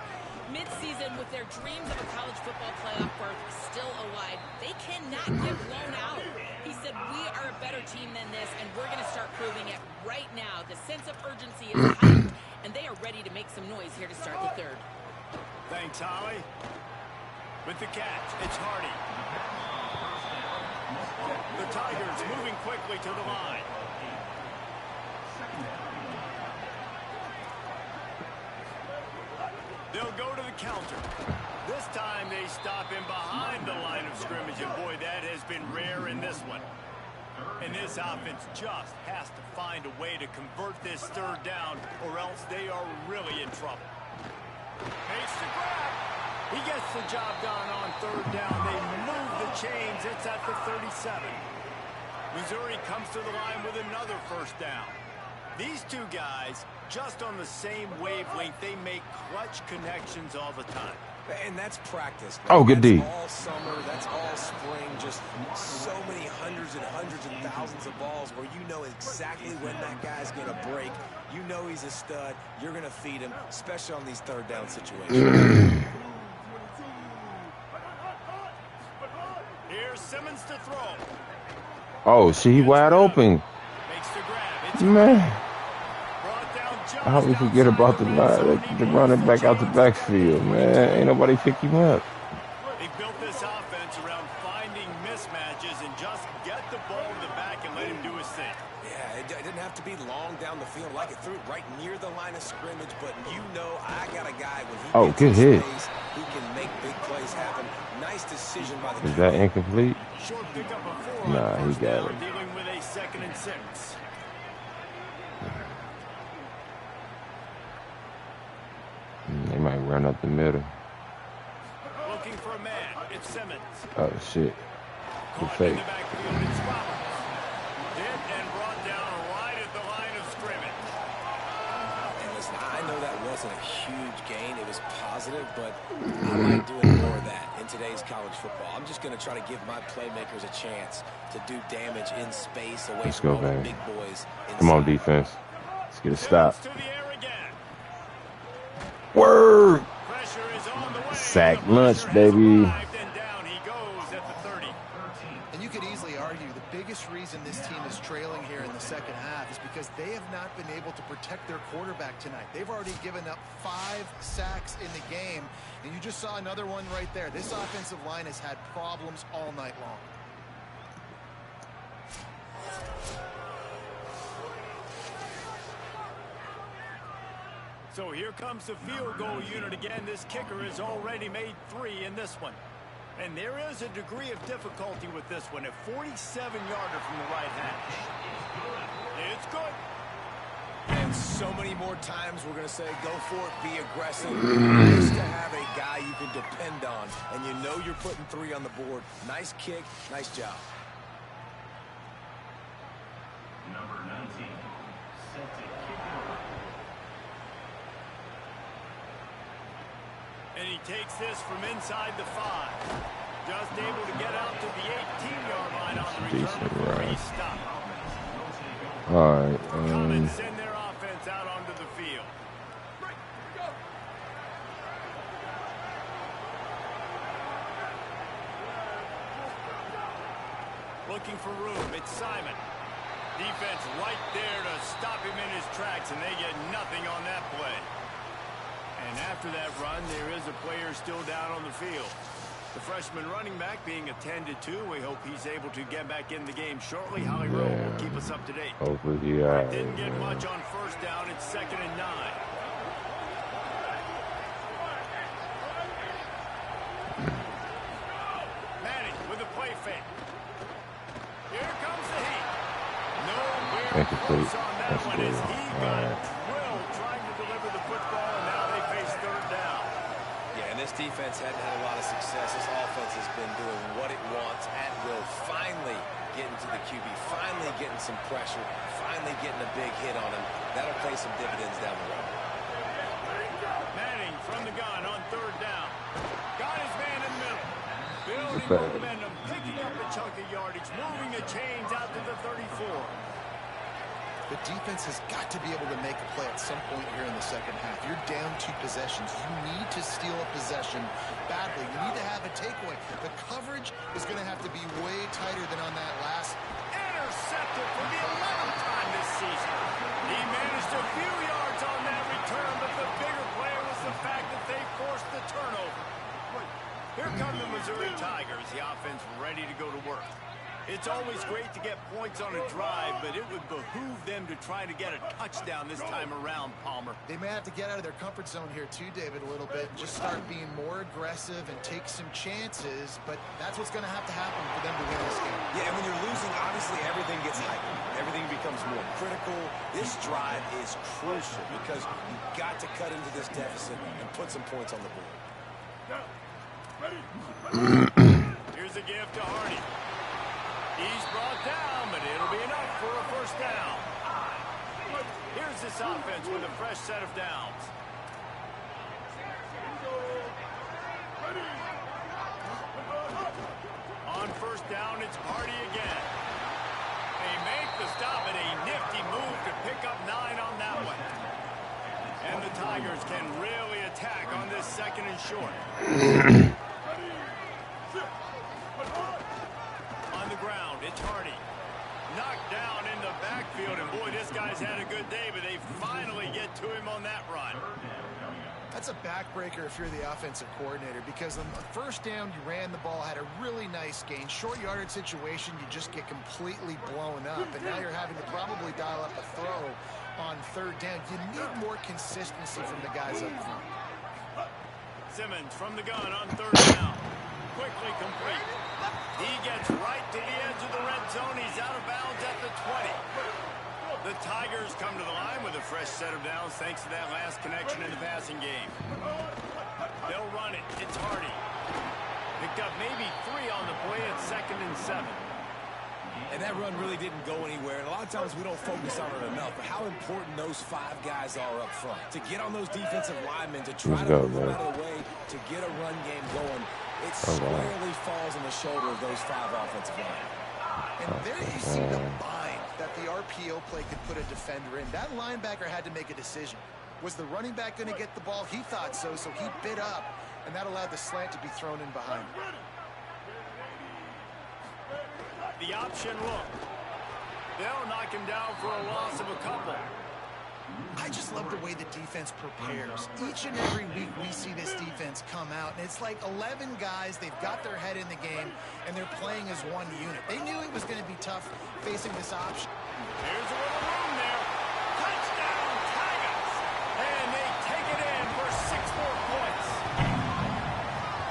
Mid-season, with their dreams of a college football playoff berth still alive, they cannot get blown out. He said, we are a better team than this, and we're going to start proving it right now. The sense of urgency is heightened, and they are ready to make some noise here to start the third. Thanks, Holly. With the catch, it's Hardy. The Tigers moving quickly to the line. They'll go to the counter. This time they stop him behind the line of scrimmage, and boy, that has been rare in this one. And this offense just has to find a way to convert this third down, or else they are really in trouble. Makes the grab. He gets the job done on third down. They move the chains. It's at the 37. Missouri comes to the line with another first down. These two guys, just on the same wavelength, they make clutch connections all the time. And that's practice. Oh, good D. That's all summer. That's all spring. Just so many hundreds and thousands of balls where you know exactly when that guy's going to break. You know he's a stud. You're going to feed him, especially on these third down situations. Here's Simmons to throw. Oh, shit, he wide open. Makes the grab. It's Man. brought down just How we forget about the running back out the backfield, man. Ain't nobody pick him up. They built this offense around finding mismatches and just get the ball to the back and let him do his thing. Yeah, it didn't have to be long down the field. Like it threw it right near the line of scrimmage, but you know I got a guy when he gets good in hit. space, he can make big plays happen. Nice decision by the Is that incomplete? Short pickup of 4 Nah, on he first got down, it. dealing with a 2nd and 6. They might run up the middle. Looking for a man. It's Simmons. Oh, shit. Good Caught in fake. the backfield. It's Roberts. Hit and brought down right at the line of scrimmage. And listen, I know that wasn't a huge gain. It was positive, but I like doing more of that in today's college football. I'm just going to try to give my playmakers a chance to do damage in space away Let's from go, all the man. big boys. Come on, inside. defense. Let's get a stop. Simmons to the air again. Word! Pressure is on the way. Sack The lunch, pressure has baby. arrived, and down he goes at the 30. And you could easily argue the biggest reason this team is trailing here in the second half is because they have not been able to protect their quarterback tonight. They've already given up 5 sacks in the game, and you just saw another one right there. This offensive line has had problems all night long. So here comes the field goal unit again. This kicker has already made 3 in this one. And there is a degree of difficulty with this one. A 47-yarder from the right hash. It's good. And so many more times we're going to say, go for it, be aggressive. Nice to have a guy you can depend on, and you know you're putting 3 on the board. Nice kick, nice job. Number 19, set to kick it off. And he takes this from inside the 5. Just able to get out to the 18-yard line on the return Decent before run. he stopped. All right. Comets send their offense out onto the field. Looking for room. It's Simon. Defense right there to stop him in his tracks, and they get nothing on that play. And after that run, there is a player still down on the field. The freshman running back being attended to. We hope he's able to get back in the game shortly. Holly Rowe will keep us up to date. Hopefully he alright, Didn't get man. much on first down. It's 2nd and 9. Manning with a play fake. Here comes the heat. Nowhere close on that one as he got drilled trying to deliver the football, and now they face 3rd down. Yeah, and this defense hadn't had a lot of success. This offense has been doing what it wants at will. Finally getting to the QB, finally getting some pressure, finally getting a big hit on him. That'll pay some dividends down the road. Manning from the gun on 3rd down. Got his man in the middle. Building momentum, picking up a chunk of yardage, moving the chains out to the 34. The defense has got to be able to make a play at some point here in the second half. You're down 2 possessions. You need to steal a possession badly. You need to have a takeaway. The coverage is going to have to be way tighter than on that last. Intercepted for the 11th time this season. He managed a few yards on that return, but the bigger play was the fact that they forced the turnover. Here come the Missouri Tigers, the offense ready to go to work. It's always great to get points on a drive, but it would behoove them to try to get a touchdown this time around, Palmer. They may have to get out of their comfort zone here too, David, a little bit. Just start being more aggressive and take some chances, but that's what's going to happen for them to win this game. Yeah, and when you're losing, obviously everything gets heightened. Everything becomes more critical. This drive is crucial because you've got to cut into this deficit and put some points on the board. Here's a give to Hardy. He's brought down, but it'll be enough for a 1st down. Here's this offense with a fresh set of downs. On 1st down, it's Hardy again. They make the stop, and a nifty move to pick up 9 on that one. And the Tigers can really attack on this 2nd and short. On the ground, it's Hardy. Knocked down in the backfield, and boy, this guy's had a good day, but they finally get to him on that run. That's a backbreaker if you're the offensive coordinator, because on the 1st down, you ran the ball, had a really nice gain. Short yardage situation, you just get completely blown up, and now you're having to probably dial up a throw on 3rd down. You need more consistency from the guys up front. Simmons from the gun on 3rd down. Quickly complete. He gets right to the edge of the red zone. He's out of bounds at the 20. The Tigers come to the line with a fresh set of downs thanks to that last connection in the passing game. They'll run it. It's Hardy. Picked up maybe 3 on the play at 2nd and 7. And that run really didn't go anywhere. And a lot of times we don't focus on it enough. But how important those 5 guys are up front. To get on those defensive linemen, to try to move them out of the way, to get a run game going. It squarely falls on the shoulder of those 5 offensive linemen. And there you see the bind that the RPO play could put a defender in. That linebacker had to make a decision. Was the running back going to get the ball? He thought so, so he bit up, and that allowed the slant to be thrown in behind. The option look. They'll knock him down for a loss of a couple. I just love the way the defense prepares. Each and every week we see this defense come out, and it's like 11 guys, they've got their head in the game, and they're playing as one unit. They knew it was going to be tough facing this option. There's a little room there. Touchdown, Tigers! And they take it in for 6 more points.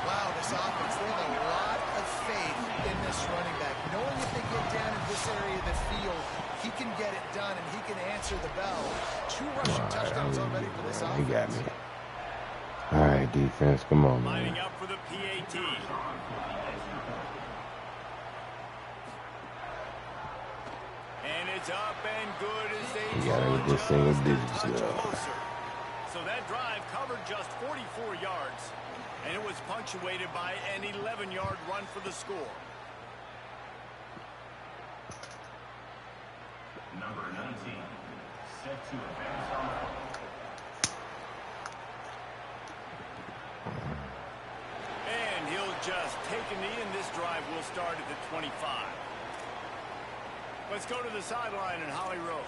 Wow, this offense, they have a lot of faith in this running back. Knowing if they get down in this area of the field, he can get it done, and he can answer the bell. 2 rushing touchdowns already for this offense. He got me. All right, defense, come on, man. Lining up for the PAT. And it's up and good as they gotta get single digits, closer. So that drive covered just 44 yards, and it was punctuated by an 11-yard run for the score. Number 19, set to advance on the field. And he'll just take a knee, and this drive will start at the 25. Let's go to the sideline in Holly Rowe.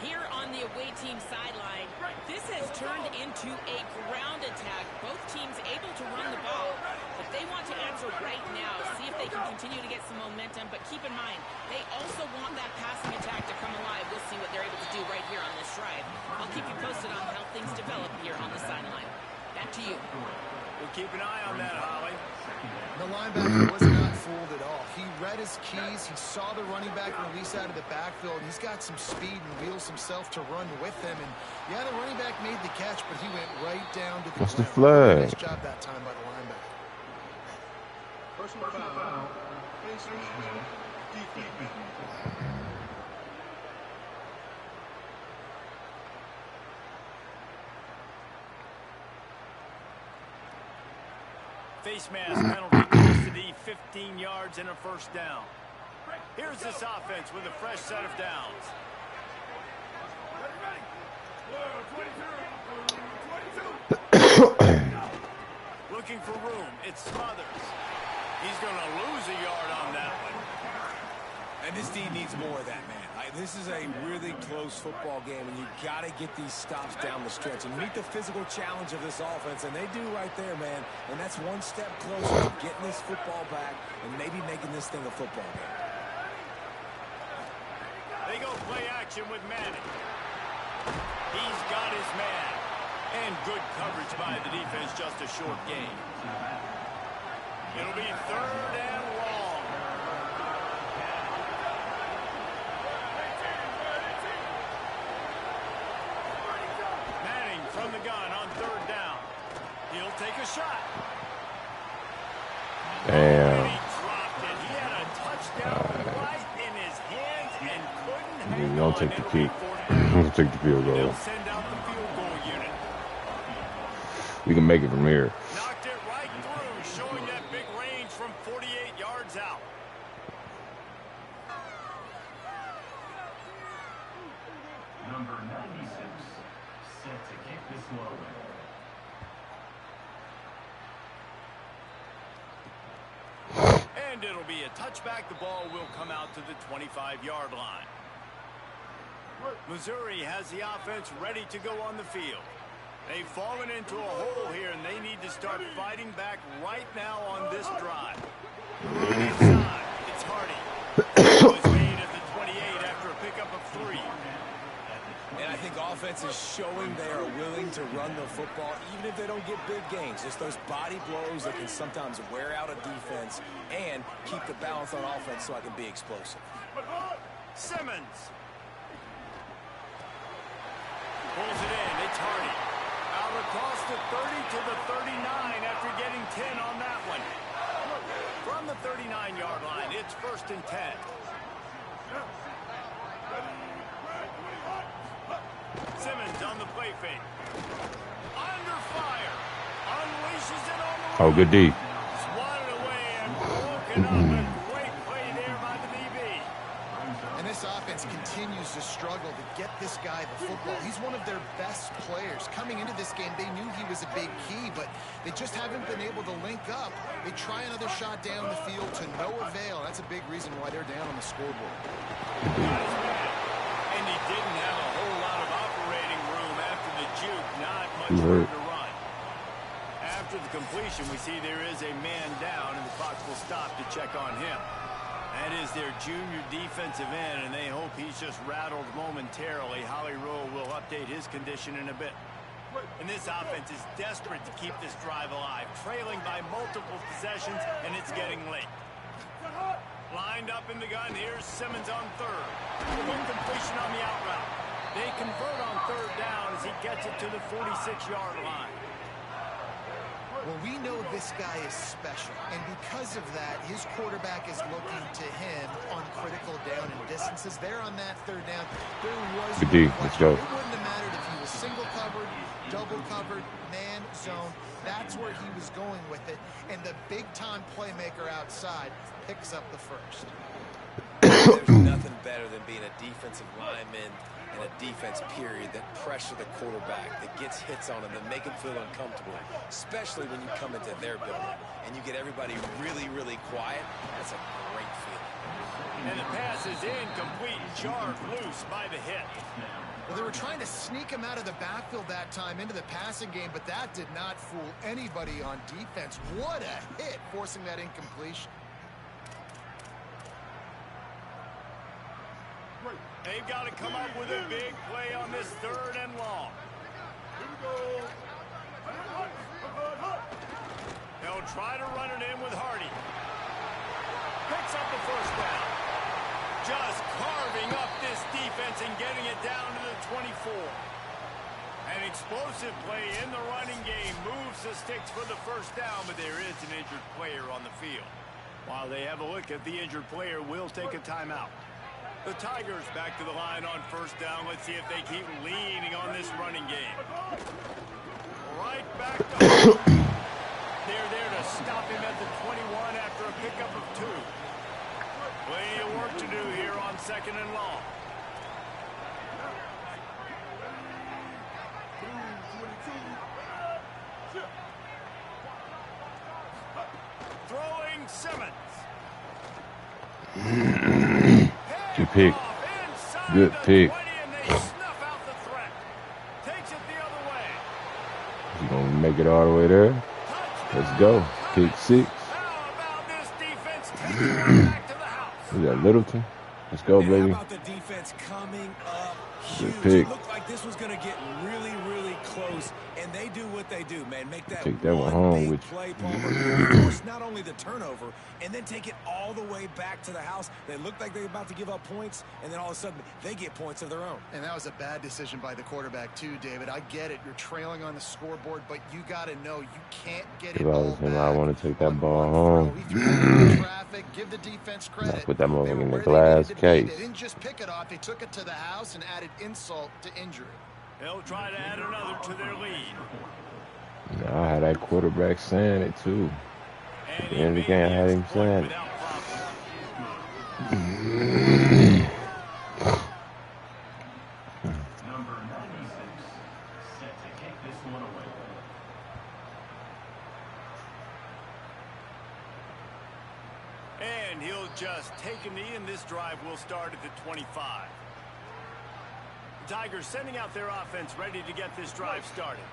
Here on the away team sideline, this has turned into a ground attack. Both teams able to run the ball, but they want to answer right now, see if they can continue to get some momentum. But keep in mind, they also want that passing attack to come alive. We'll see what they're able to do right here on this drive. I'll keep you posted on how things develop here on the sideline. Back to you. We'll keep an eye on that, Holly. The linebacker was not fooled at all. He read his keys. He saw the running back release out of the backfield. He's got some speed and wheels himself to run with him. And, yeah, the running back made the catch, but he went right down to the What's the ground. flag? Nice job that time by the linebacker. Personal foul. Pacers defense. Face mask penalty custody, 15 yards and a first down. Here's this offense with a fresh set of downs. Looking for room. It's Smothers. He's going to lose a yard on that one. And this team needs more of that, man. This is a really close football game, and you got to get these stops down the stretch and meet the physical challenge of this offense, and they do right there, man. And that's one step closer to getting this football back and maybe making this thing a football game. They go play action with Manning. He's got his man. And good coverage by the defense, just a short gain. It'll be 3rd and long. Manning from the gun on 3rd down. He'll take a shot. Damn. He dropped it. He had a touchdown right in his hands and couldn't hang Don't on. take the It'll be kick. 4th down. Don't take the field goal. They'll send out the field goal unit. We can make it from here. Knocked it right through, showing that big range from 48 yards out. Number 96, set to kick this one. And it'll be a touchback. The ball will come out to the 25-yard line. Missouri has the offense ready to go on the field. They've fallen into a hole here, and they need to start fighting back right now on this drive. Inside, it's Hardy. It was made at the 28 after a pickup of 3. And I think offense is showing they are willing to run the football, even if they don't get big gains. Just those body blows that can sometimes wear out a defense and keep the balance on offense so I can be explosive. Simmons. Pulls it in. It's Hardy. Out across the 30 to the 39 after getting 10 on that one. From the 39-yard line, it's 1st and 10. Simmons on the play fake. Under fire. Unleashes it on the Oh, good D. swatted away and broken up. A great play there by the DB. And this offense continues to struggle to get this guy the football. He's one of their best players. Coming into this game, they knew he was a big key, but they just haven't been able to link up. They try another shot down the field to no avail. That's a big reason why they're down on the scoreboard. And he didn't have a whole lot of operating room after the juke. Not much He room hurt. to run. After the completion, we see there is a man down, and the clock will stop to check on him. That is their junior defensive end, and they hope he's just rattled momentarily. Holly Rowe will update his condition in a bit. And this offense is desperate to keep this drive alive, trailing by multiple possessions, and it's getting late. Lined up in the gun, here's Simmons on 3rd. Quick completion on the out route. They convert on 3rd down as he gets it to the 46-yard line. Well, we know this guy is special, and because of that, his quarterback is looking to him on critical down and distances. There on that 3rd down, there was Good D. no Let's question. go. It wouldn't have mattered if he was single covered, double covered, man zone. That's where he was going with it, and the big-time playmaker outside picks up the first. There's nothing better than being a defensive lineman and a defense period that pressure the quarterback, that gets hits on him, that make him feel uncomfortable, especially when you come into their building and you get everybody really, really quiet. That's a great feeling. And the pass is incomplete, jarred loose by the hit. Well, they were trying to sneak him out of the backfield that time into the passing game, but that did not fool anybody on defense. What a hit, forcing that incompletion. They've got to come up with a big play on this 3rd and long. Here we go. They'll try to run it in with Hardy. Picks up the first down. Just carving up this defense and getting it down to the 24. An explosive play in the running game moves the sticks for the first down, but there is an injured player on the field. While they have a look at the injured player, we'll take a timeout. The Tigers back to the line on first down. Let's see if they keep leaning on this running game. Right back to Hardy. They're there to stop him at the 21 after a pickup of 2. Plenty of work to do here on 2nd and long. Throwing Simmons. Good pick. Good pick. He's going to make it all the way there. Let's go. Pick 6. We got Littleton. Let's go, baby. How about the defense coming up huge? Good pick. It looked like this was going to get really, really close, and they do what they do, man. Make that, Take that one home big with play, Palmer. Force not only the turnover, and then take it all the way back to the house. They looked like they were about to give up points, and then all of a sudden they get points of their own. And that was a bad decision by the quarterback too, David. I get it. You're trailing on the scoreboard, but you got to know you can't get it all back. I want to take that ball home. Traffic, give the defense credit. Put that motherfucker in the glass case. They didn't just pick it off. They took it to the house and added insult to injury. They'll try to add another to their lead. I had that quarterback saying it too. At the end of the game, I had him saying it. Number 96, set to kick this one away. And he'll just take a knee, and this drive will start at the 25. The Tigers sending out their offense ready to get this drive started.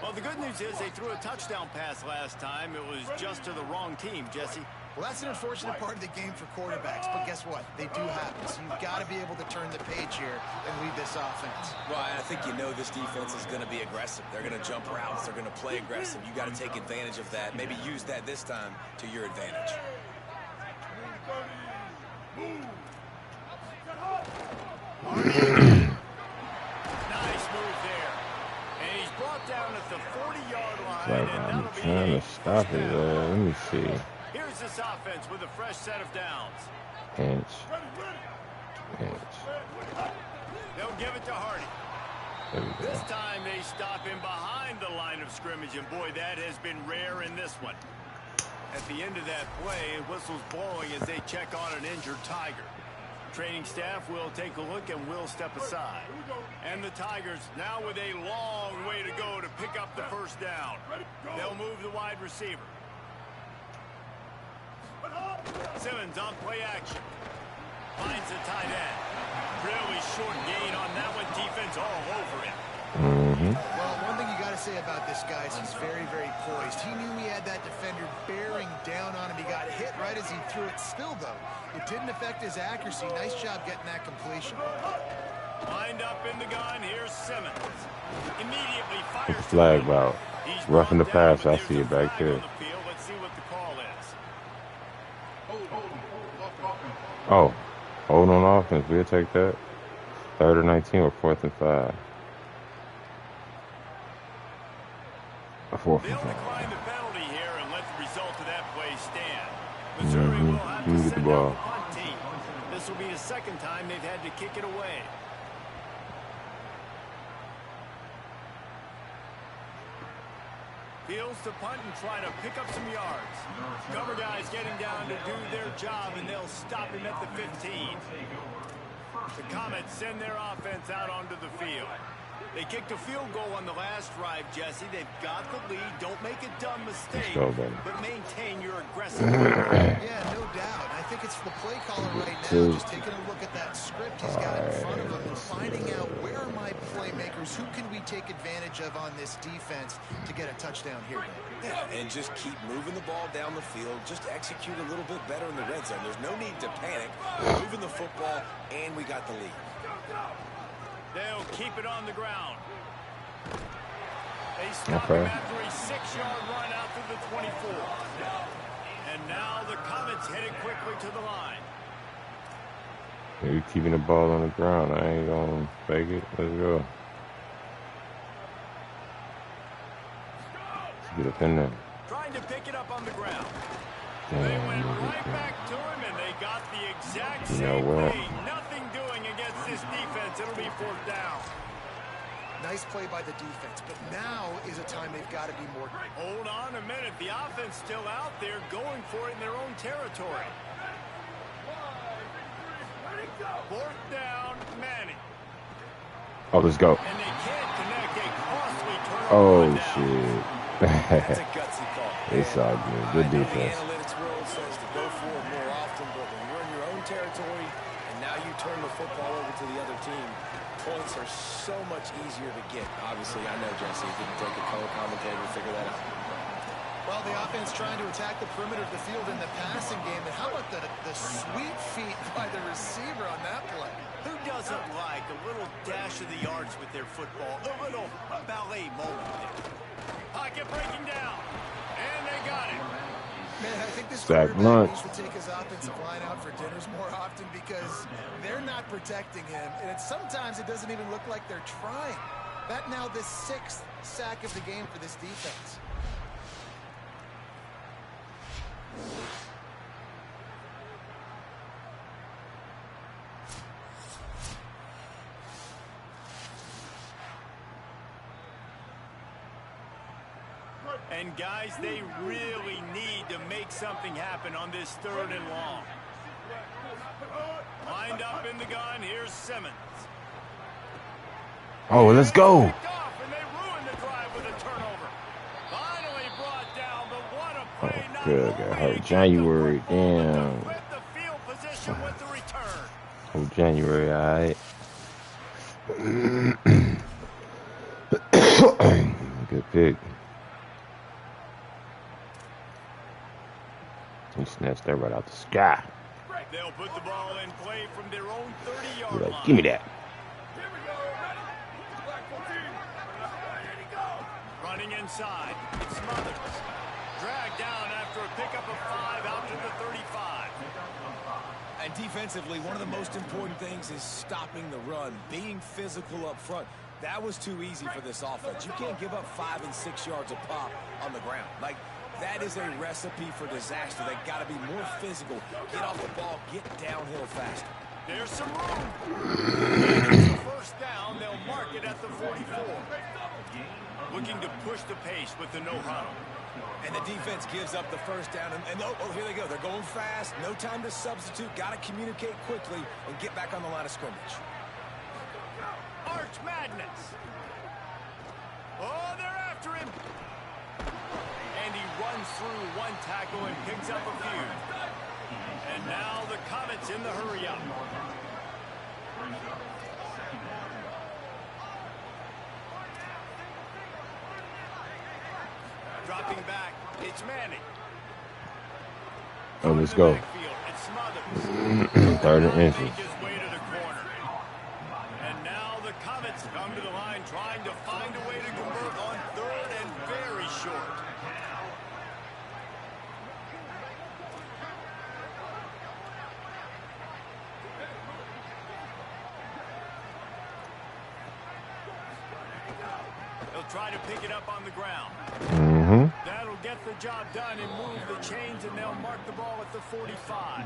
Well, the good news is they threw a touchdown pass last time. It was just to the wrong team, Jesse. Well, that's an unfortunate part of the game for quarterbacks, but guess what? They do happen, so you've got to be able to turn the page here and lead this offense. Well, I think you know this defense is going to be aggressive. They're going to jump routes. They're going to play aggressive. You got to take advantage of that. Maybe use that this time to your advantage. Nice move there. And he's brought down at the 40-yard line. Like, I'm trying to stop it. Let me see. Here's this offense with a fresh set of downs. Inch. They'll give it to Hardy. This time they stop him behind the line of scrimmage, and boy, that has been rare in this one. At the end of that play, whistles blowing as they check on an injured Tiger. Training staff will take a look and will step aside. And the Tigers now with a long way to go to pick up the first down. They'll move the wide receiver. Simmons on play action. Finds the tight end. Really short gain on that one. Defense all over him. Well, one thing you got to say about this guy is he's very, very poised. He knew he had that defender bearing down on him. He got hit right as he threw it. Still, though, it didn't affect his accuracy. Nice job getting that completion. Lined up in the gun. Here's Simmons. Immediately fires. Flag out. Roughing the pass. I see it back there. Let's see what the call is. Oh, hold on offense. We'll take that. 3rd and 19 or 4th and 5. They'll decline the penalty here and let the result of that play stand. Missouri will have to send out the punt team. This will be the second time they've had to kick it away. Fields to punt and try to pick up some yards. Cover guys getting down to do their job, and they'll stop him at the 15. The Comets send their offense out onto the field. They kicked a field goal on the last drive, Jesse. They've got the lead. Don't make a dumb mistake, Let's go, baby. but maintain your aggressive. Yeah, no doubt. I think it's the play caller right now, just taking a look at that script he's got in front of him and finding out where are my playmakers, who can we take advantage of on this defense to get a touchdown here. Yeah, and just keep moving the ball down the field. Just execute a little bit better in the red zone. There's no need to panic. We're moving the football, and we got the lead. They'll keep it on the ground. They stop him after a 6-yard run out to the 24. And now the Comets headed quickly to the line. You're keeping the ball on the ground. I ain't gonna fake it. Let's go. Let's get up in there. Trying to pick it up on the ground. Damn, They went right back to him, and they got the exact same play. Nothing doing against this defense. It'll be 4th down. Nice play by the defense, but now is a time they've got to be more. Hold on a minute. The offense still out there going for it in their own territory. 4th down, Manning. Oh, let's go. And they can't connect a costly turnover. Oh, down. shit. That's a gutsy call. It's all good. Good I know defense. the analytics world says to go for it more often, but when you're in your own territory and now you turn the football over to the other team, points are so much easier to get. Obviously, I know, Jesse, it didn't take a color commentator to figure that out. Well, the offense trying to attack the perimeter of the field in the passing game, and how about the sweet feet by the receiver on that play? Who doesn't like a little dash of the yards with their football? A little ballet moment there. Pocket breaking down. And they got it. Man, I think this Sack quarterback lunch. needs to take his offensive line out for dinners more often because they're not protecting him. And sometimes it doesn't even look like they're trying. That now the 6th sack of the game for this defense. And guys, they really need to make something happen on this 3rd and long. Lined up in the gun, here's Simmons. Oh, let's go. Picked off, and they ruined the drive with a turnover. Finally brought down, but what a play. Oh, Not good. Got only hurt. did January. they get the Damn. football, but to flip the field position with the return. Oh, January, all right. Good pick. He snatched that right out the sky. They'll put the ball in play from their own 30-yard He's line. like, give me that. Running inside. Smothers. Dragged down after a pickup of 5 out to the 35. And defensively, one of the most important things is stopping the run, being physical up front. That was too easy for this offense. You can't give up 5 and 6 yards a pop on the ground. Like, that is a recipe for disaster. They got to be more physical. Get off the ball, get downhill faster. There's some room. It's a 1st down. They'll mark it at the 44. Looking to push the pace with the no-huddle. And the defense gives up the 1st down. And oh, here they go. They're going fast. No time to substitute. Got to communicate quickly and get back on the line of scrimmage. Arch Madness. Oh, they're after him. And he runs through one tackle and picks up a few. And now the Comets in the hurry-up. Dropping back, it's Manning. Oh, let's go. Backfield, it's Smothers. 3rd and inches. Make his way to the corner. And now the Comets come to the line trying to find a way to convert on 3rd and very short. They'll try to pick it up on the ground. That'll get the job done and move the chains, and they'll mark the ball at the 45. 1st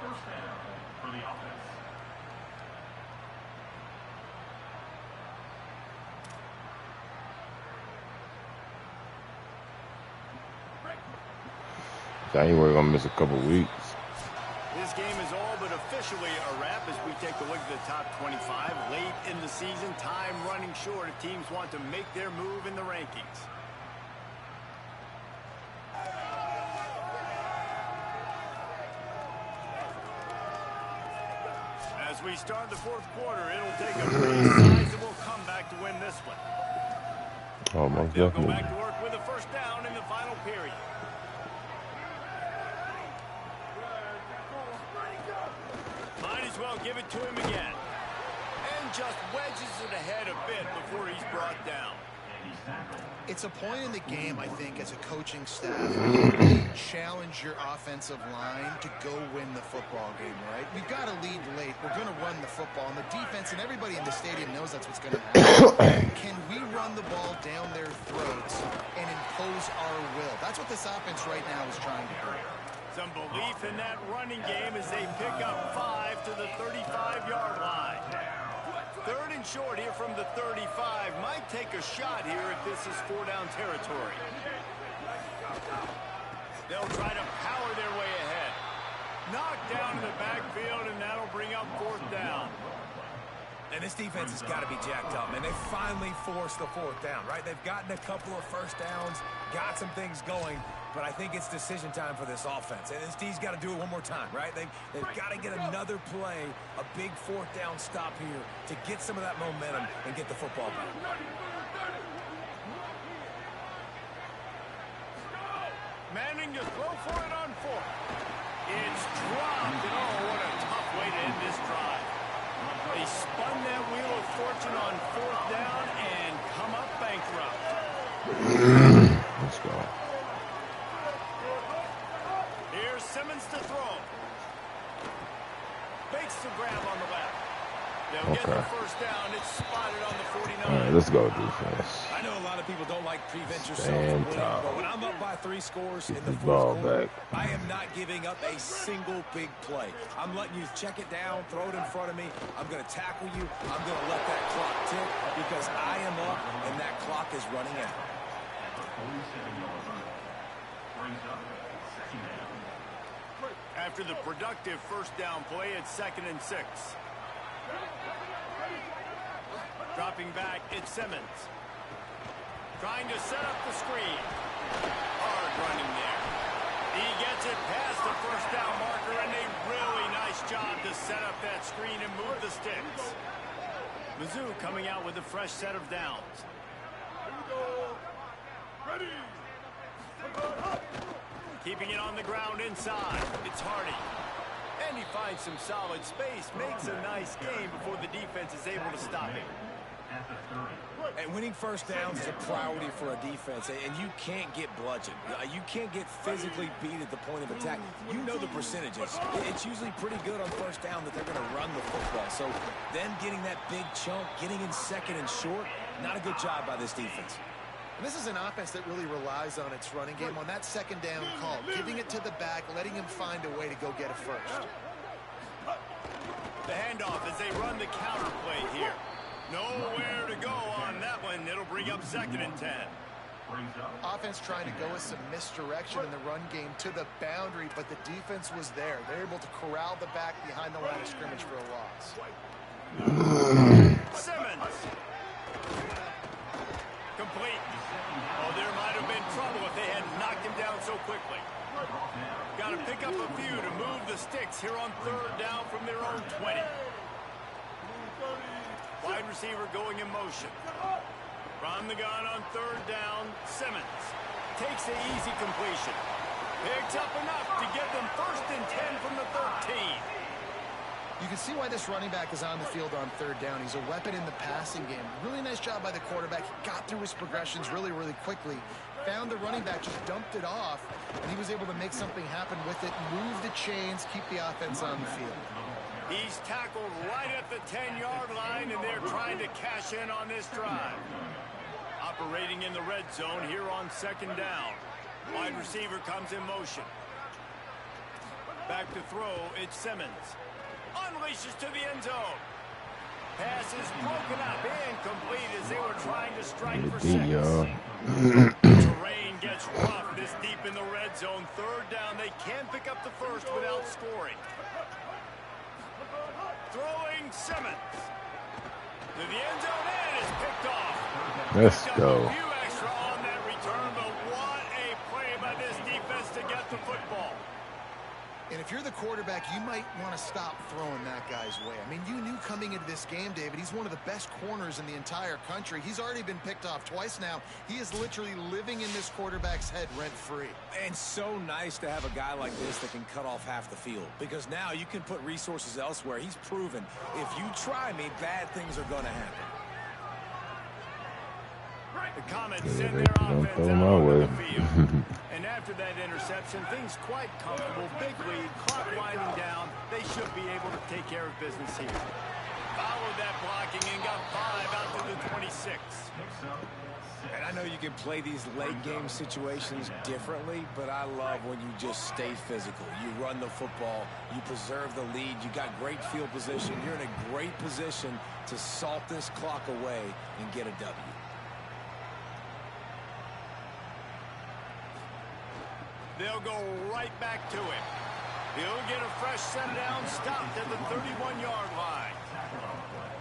down for the offense. January gonna miss a couple weeks. This game is all but official. officially a wrap as we take a look at the top 25. Late in the season, time running short if teams want to make their move in the rankings. As we start the fourth quarter, it'll take a pretty sizable comeback to win this one. Oh, most They'll definitely. go back to work with a first down in the final period. Might as well give it to him again. And just wedges it ahead a bit before he's brought down. It's a point in the game, I think, as a coaching staff, where you challenge your offensive line to go win the football game, right? We've got to lead late. We're going to run the football. And the defense and everybody in the stadium knows that's what's going to happen. Can we run the ball down their throats and impose our will? That's what this offense right now is trying to do. Some belief in that running game as they pick up 5 to the 35-yard line. Third and short here from the 35. Might take a shot here if this is 4-down territory. They'll try to power their way ahead. Knocked down in the backfield, and that'll bring up 4th down. And this defense has got to be jacked up, and they finally forced the 4th down, right? They've gotten a couple of first downs, got some things going, but I think it's decision time for this offense. And this D's got to do it one more time, right? They've got to get another play, a big 4th down stop here to get some of that momentum and get the football back. Manning to throw for it on 4th. It's dropped, and oh, what a tough way to end this drive. They spun that wheel of fortune on 4th down and come up bankrupt. Let's go. Here's Simmons to throw. Bakes the grab on the left. They'll get the first down. It's spotted on the 49. All right, let's go, defense. I know a lot of people don't like prevent yourself Stand from winning, tall. but when I'm up by 3 scores in Get the this 4th ball quarter, back. I am not giving up a single big play. I'm letting you check it down, throw it in front of me. I'm going to tackle you. I'm going to let that clock tick because I am up and that clock is running out. After the productive first down play, it's 2nd and 6. Dropping back, it's Simmons. Trying to set up the screen. Hard running there. He gets it past the first down marker, and a really nice job to set up that screen and move the sticks. Mizzou coming out with a fresh set of downs. Here we go. Ready. Keeping it on the ground inside. It's Hardy. And he finds some solid space, makes a nice game before the defense is able to stop him. And winning first downs is a priority for a defense, and you can't get bludgeoned. You can't get physically beat at the point of attack. You know the percentages. It's usually pretty good on first down that they're going to run the football. So then getting that big chunk, getting in 2nd and short, not a good job by this defense. And this is an offense that really relies on its running game, on that 2nd down call, giving it to the back, letting him find a way to go get a first. The handoff as they run the counter play here. Nowhere to go on that one. It'll bring up 2nd and 10. Offense trying to go with some misdirection in the run game to the boundary, but the defense was there. They're able to corral the back behind the line of scrimmage for a loss. Simmons. Complete. Oh, there might have been trouble if they had knocked him down so quickly. Got to pick up a few to move the sticks here on 3rd down from their own 20. Wide receiver going in motion. From the gun on 3rd down, Simmons takes the easy completion. Picks up enough to get them 1st and 10 from the 13. You can see why this running back is on the field on 3rd down. He's a weapon in the passing game. Really nice job by the quarterback. He got through his progressions really, really quickly. Found the running back, just dumped it off, and he was able to make something happen with it, move the chains, keep the offense on the field. He's tackled right at the 10-yard line, and they're trying to cash in on this drive. Operating in the red zone here on 2nd down. Wide receiver comes in motion. Back to throw, it's Simmons. Unleashes to the end zone. Pass is broken up, incomplete as they were trying to strike for 6. Terrain gets rough this deep in the red zone. 3rd down, they can pick up the first without scoring. Simmons. To the end zone, and it's picked off. Let's go. A few extra on that return, but what a play by this defense to get the football. And if you're the quarterback, you might want to stop throwing that guy's way. I mean, you knew coming into this game, David, he's one of the best corners in the entire country. He's already been picked off twice now. He is literally living in this quarterback's head rent-free. And so nice to have a guy like this that can cut off half the field, because now you can put resources elsewhere. He's proven if you try me, bad things are going to happen. The Comets send their offense out onto the field. And after that interception, things quite comfortable. Big lead, clock winding down. They should be able to take care of business here. Followed that blocking and got 5 out to the 26. And I know you can play these late game situations differently, but I love when you just stay physical. You run the football, you preserve the lead, you got great field position. You're in a great position to salt this clock away and get a W. They'll go right back to it. He'll get a fresh set down, stopped at the 31-yard line.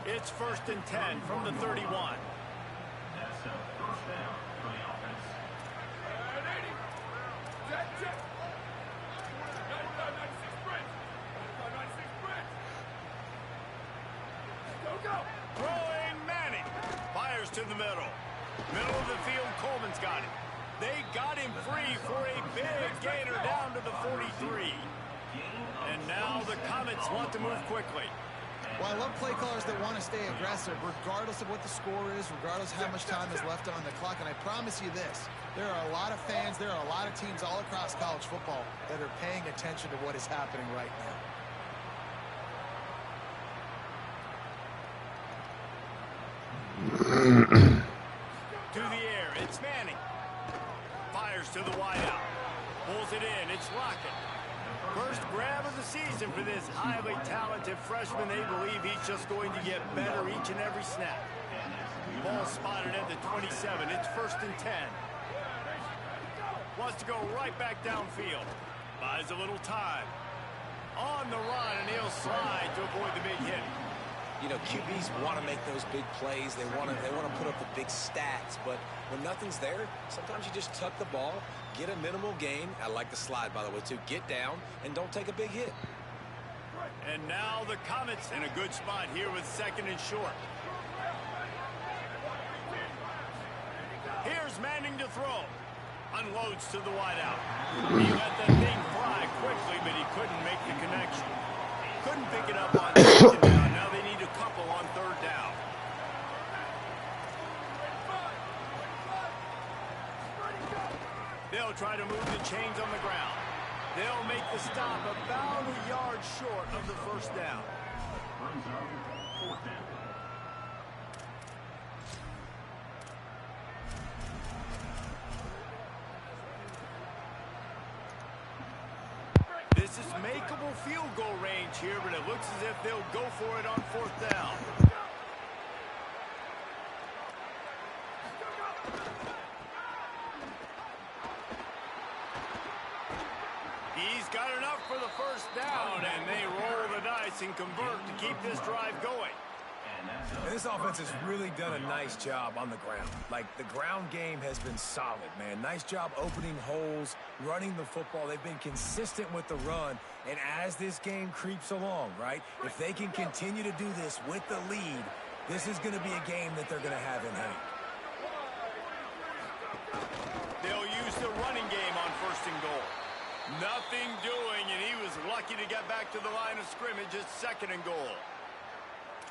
It's 1st and 10 from the 31. That's a first down for the offense. Throwing Manning. Fires to the middle. Middle of the field, Coleman's got it. They got him free for a big gainer down to the 43. And now the Comets want to move quickly. Well, I love play callers that want to stay aggressive regardless of what the score is, regardless how much time is left on the clock. And I promise you this, there are a lot of fans, there are a lot of teams all across college football that are paying attention to what is happening right now. To the air, it's Manning. Fires to the wideout. Pulls it in, it's Lockett. First grab of the season for this highly talented freshman. They believe he's just going to get better each and every snap. Ball spotted at the 27. It's 1st and 10. Wants to go right back downfield. Buys a little time. On the run, and he'll slide to avoid the big hit. You know, QBs want to make those big plays. They want to put up the big stats. But when nothing's there, sometimes you just tuck the ball, get a minimal gain. I like the slide, by the way, too. Get down and don't take a big hit. And now the Comets in a good spot here with 2nd and short. Here's Manning to throw. Unloads to the wideout. He let that thing fly quickly, but he couldn't make the connection. Couldn't pick it up on 2nd down. Now they need a couple on 3rd down. They'll try to move the chains on the ground. They'll make the stop about a yard short of the 1st down. Brings up 4th down. This is makeable field goal range here, but it looks as if they'll go for it on 4th down. He's got enough for the 1st down, and they roll the dice and convert to keep this drive going. And this offense has really done a nice job on the ground. Like, the ground game has been solid, man. Nice job opening holes, running the football. They've been consistent with the run. And as this game creeps along, right, if they can continue to do this with the lead, this is going to be a game that they're going to have in hand. They'll use the running game on 1st and goal. Nothing doing, and he was lucky to get back to the line of scrimmage at 2nd and goal.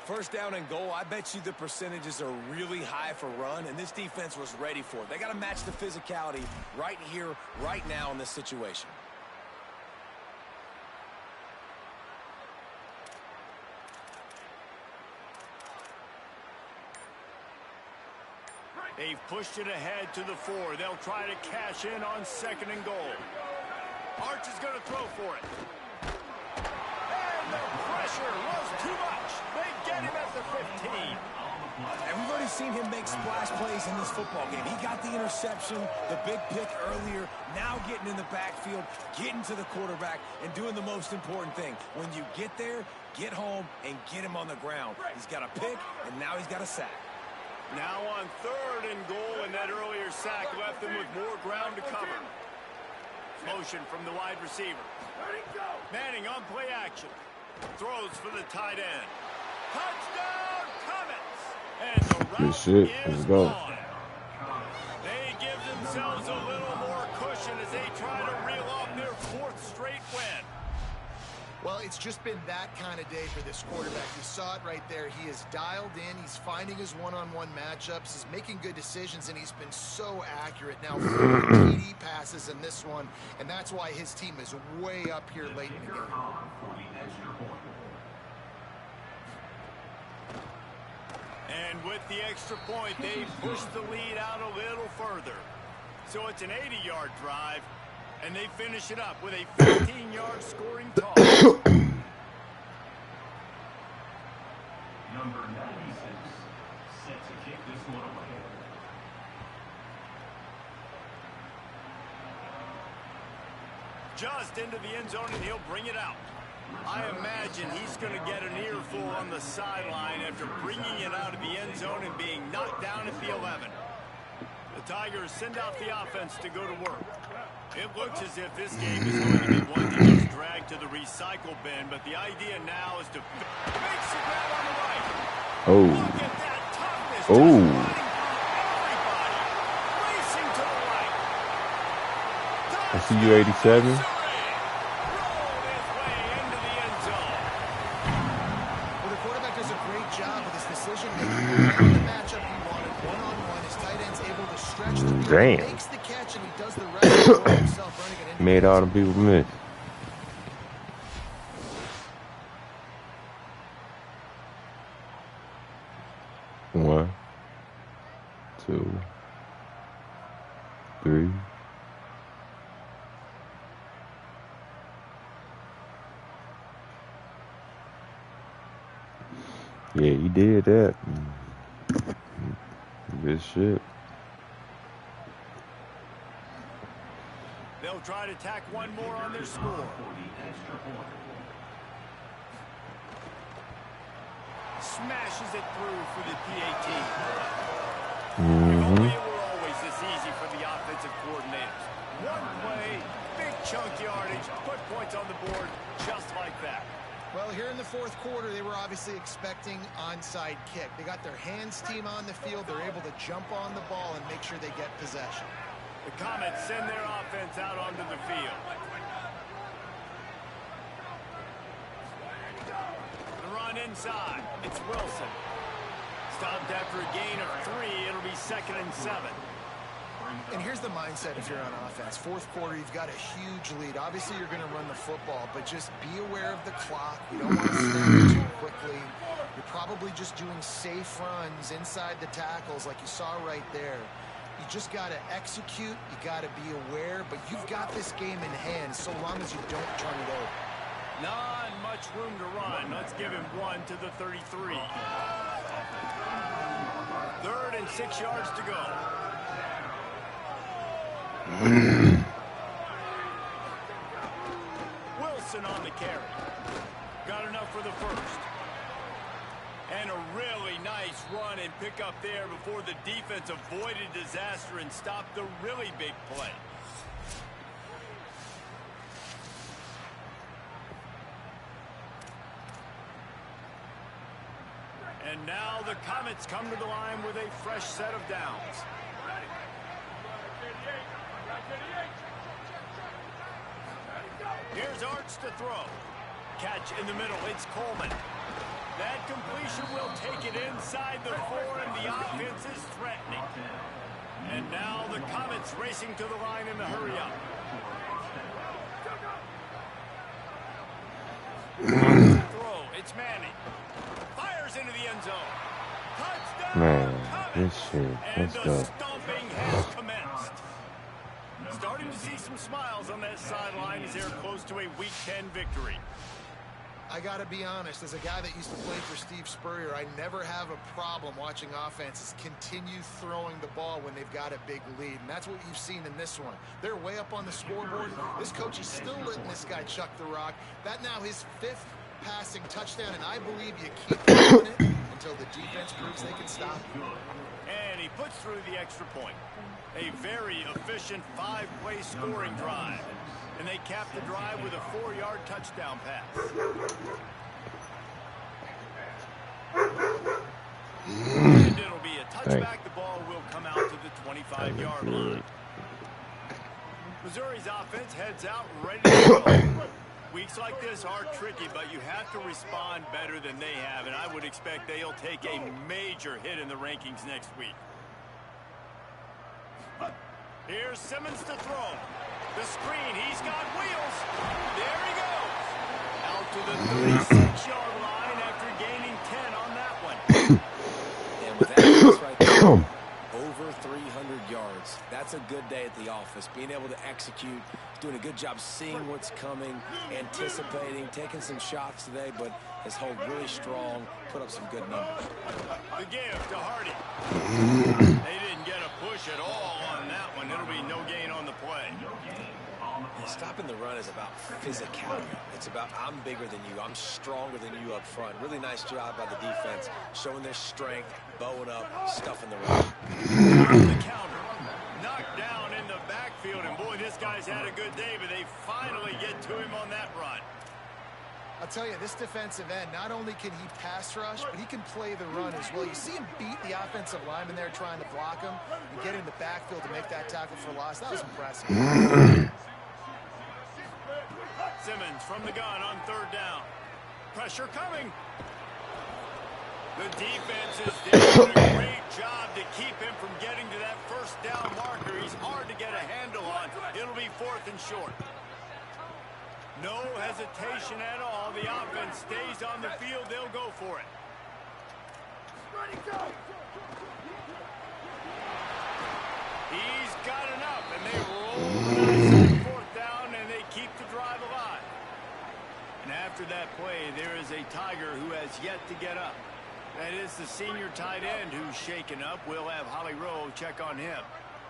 1st down and goal, I bet you the percentages are really high for run, and this defense was ready for it. They got to match the physicality right here, right now in this situation. They've pushed it ahead to the 4. They'll try to cash in on 2nd and goal. Arch is going to throw for it. And the pressure was too much. They get him at the 15. Everybody's seen him make splash plays in this football game. He got the interception, the big pick earlier, now getting in the backfield, getting to the quarterback, and doing the most important thing. When you get there, get home and get him on the ground. He's got a pick, and now he's got a sack. Now on 3rd and goal, and that earlier sack left them with more ground to cover. Motion from the wide receiver. Manning on play action. Throws for the tight end. Touchdown, Comets! And the route is gone. They give themselves a little more cushion as they try to reel off their 4th straight win. Well, it's just been that kind of day for this quarterback. You saw it right there. He is dialed in. He's finding his one-on-one matchups. He's making good decisions, and he's been so accurate. Now, 4 TD passes in this one, and that's why his team is way up here late in the game. And with the extra point, they push the lead out a little further. So it's an 80-yard drive, and they finish it up with a 15-yard scoring toss. Number 96, set to kick this one away. Just into the end zone, and he'll bring it out. I imagine he's going to get an earful on the sideline after bringing it out of the end zone and being knocked down at the 11. The Tigers send out the offense to go to work. It looks as if this game is going to be one that gets dragged to the recycle bin, but the idea now is to make the grab on the right. Oh. Look at that toughness. Oh. Just running through everybody. Racing to the right. I see you, 87. Rolled his way into the end zone. Well, the quarterback does a great job with his decision-making. The matchup he wanted, one-on-one. His tight end's able to stretch the field. Damn. He makes the catch, and he does the rest of himself running it into Made all the people miss. One, 2, 3. Yeah, he did that. Good shit. They'll try to tack one more on their score. Smashes it through for the PAT. If only it were always this easy for the offensive coordinators. One play, big chunk yardage, put points on the board just like that. Well, here in the 4th quarter, they were obviously expecting onside kick. They got their hands team on the field. They're able to jump on the ball and make sure they get possession. The Comets send their offense out onto the field. The run inside. It's Wilson. Stopped after a gain of 3. It'll be 2nd and 7. And here's the mindset if you're on offense. 4th quarter, you've got a huge lead. Obviously, you're going to run the football, but just be aware of the clock. You don't want to snap it too quickly. You're probably just doing safe runs inside the tackles like you saw right there. You just got to execute. You got to be aware, but you've got this game in hand so long as you don't turn it over. Not much room to run. Let's give him 1 to the 33. 3rd and 6 yards to go. Wilson on the carry. Got enough for the first. And a really nice run and pick up there before the defense avoided disaster and stopped the really big play. And now the Comets come to the line with a fresh set of downs. Here's Arts to throw. Catch in the middle. It's Coleman. That completion will take it inside the 4, and the offense is threatening. And now the Comets racing to the line in the hurry-up. Throw. It's Manning. Fires into the end zone. Touchdown, Man, Comets. this shit. And Let's the go. stomping has commenced. Starting to see some smiles on that sideline as they're close to a Week 10 victory. I got to be honest, as a guy that used to play for Steve Spurrier, I never have a problem watching offenses continue throwing the ball when they've got a big lead. And that's what you've seen in this one. They're way up on the scoreboard. This coach is still letting this guy chuck the rock. That now his 5th passing touchdown, and I believe you keep doing it until the defense proves they can stop you. And he puts through the extra point. A very efficient 5-play scoring drive. And they cap the drive with a 4-yard touchdown pass. And it'll be a touchback. The ball will come out to the 25-yard line. Missouri's offense heads out ready to go. Weeks like this are tricky, but you have to respond better than they have, and I would expect they'll take a major hit in the rankings next week. Here's Simmons to throw. The screen, he's got wheels. There he goes. Out to the 36-yard line after gaining 10 on that one. And with that pass right there, over 300 yards. That's a good day at the office. Being able to execute, doing a good job seeing what's coming, anticipating, taking some shots today, but has held really strong, put up some good numbers. The give to Hardy. They didn't get a push at all on that one. It'll be no gain on the play. Stopping the run is about physicality. It's about I'm bigger than you. I'm stronger than you up front. Really nice job by the defense, showing their strength, bowing up, stuffing the run. The counter. Knocked down in the backfield, and boy, this guy's had a good day, but they finally get to him on that run. I'll tell you, this defensive end, not only can he pass rush, but he can play the run as well. You see him beat the offensive lineman there trying to block him and get in the backfield to make that tackle for loss. That was impressive. Simmons from the gun on 3rd down. Pressure coming. The defense is doing a great job to keep him from getting to that 1st down marker. He's hard to get a handle on. It'll be 4th and short. No hesitation at all. The offense stays on the field. They'll go for it. Ready, go! He's got enough, and they roll the 4th down, and they keep the drive alive. And after that play, there is a Tiger who has yet to get up. That is the senior tight end who's shaken up. We'll have Holly Rowe check on him.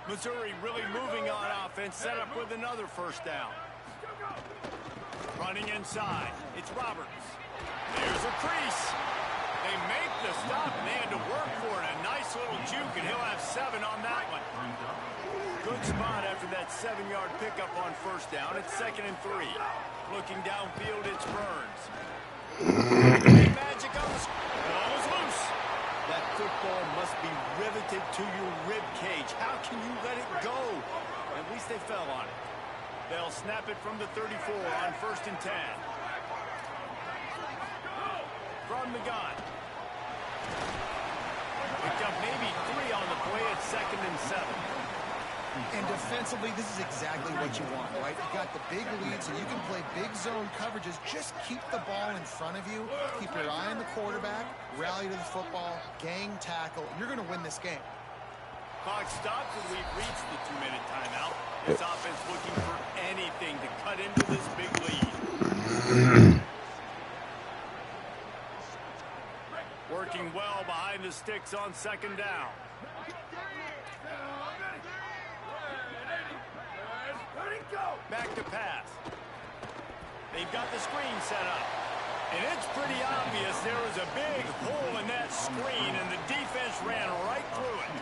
Missouri really moving on offense, set up with another 1st down. Running inside, it's Roberts. There's a crease. They make the stop, and they had to work for it. A nice little juke, and he'll have 7 on that one. Good spot after that 7-yard pickup on 1st down. It's 2nd and 3. Looking downfield, it's Burns. Magic on the ball is loose. That football must be riveted to your rib cage. How can you let it go? At least they fell on it. They'll snap it from the 34 on 1st and 10. From the gun. Picked up maybe 3 on the play at 2nd and 7. And defensively, this is exactly what you want, right? You've got the big lead, so you can play big zone coverages. Just keep the ball in front of you. Keep your eye on the quarterback. Rally to the football. Gang tackle. You're going to win this game. Clock stops, and we've reached the 2-minute timeout. This offense looking for anything to cut into this big lead. Working well behind the sticks on 2nd down. Back to pass. They've got the screen set up. And it's pretty obvious there was a big hole in that screen, and the defense ran right through it.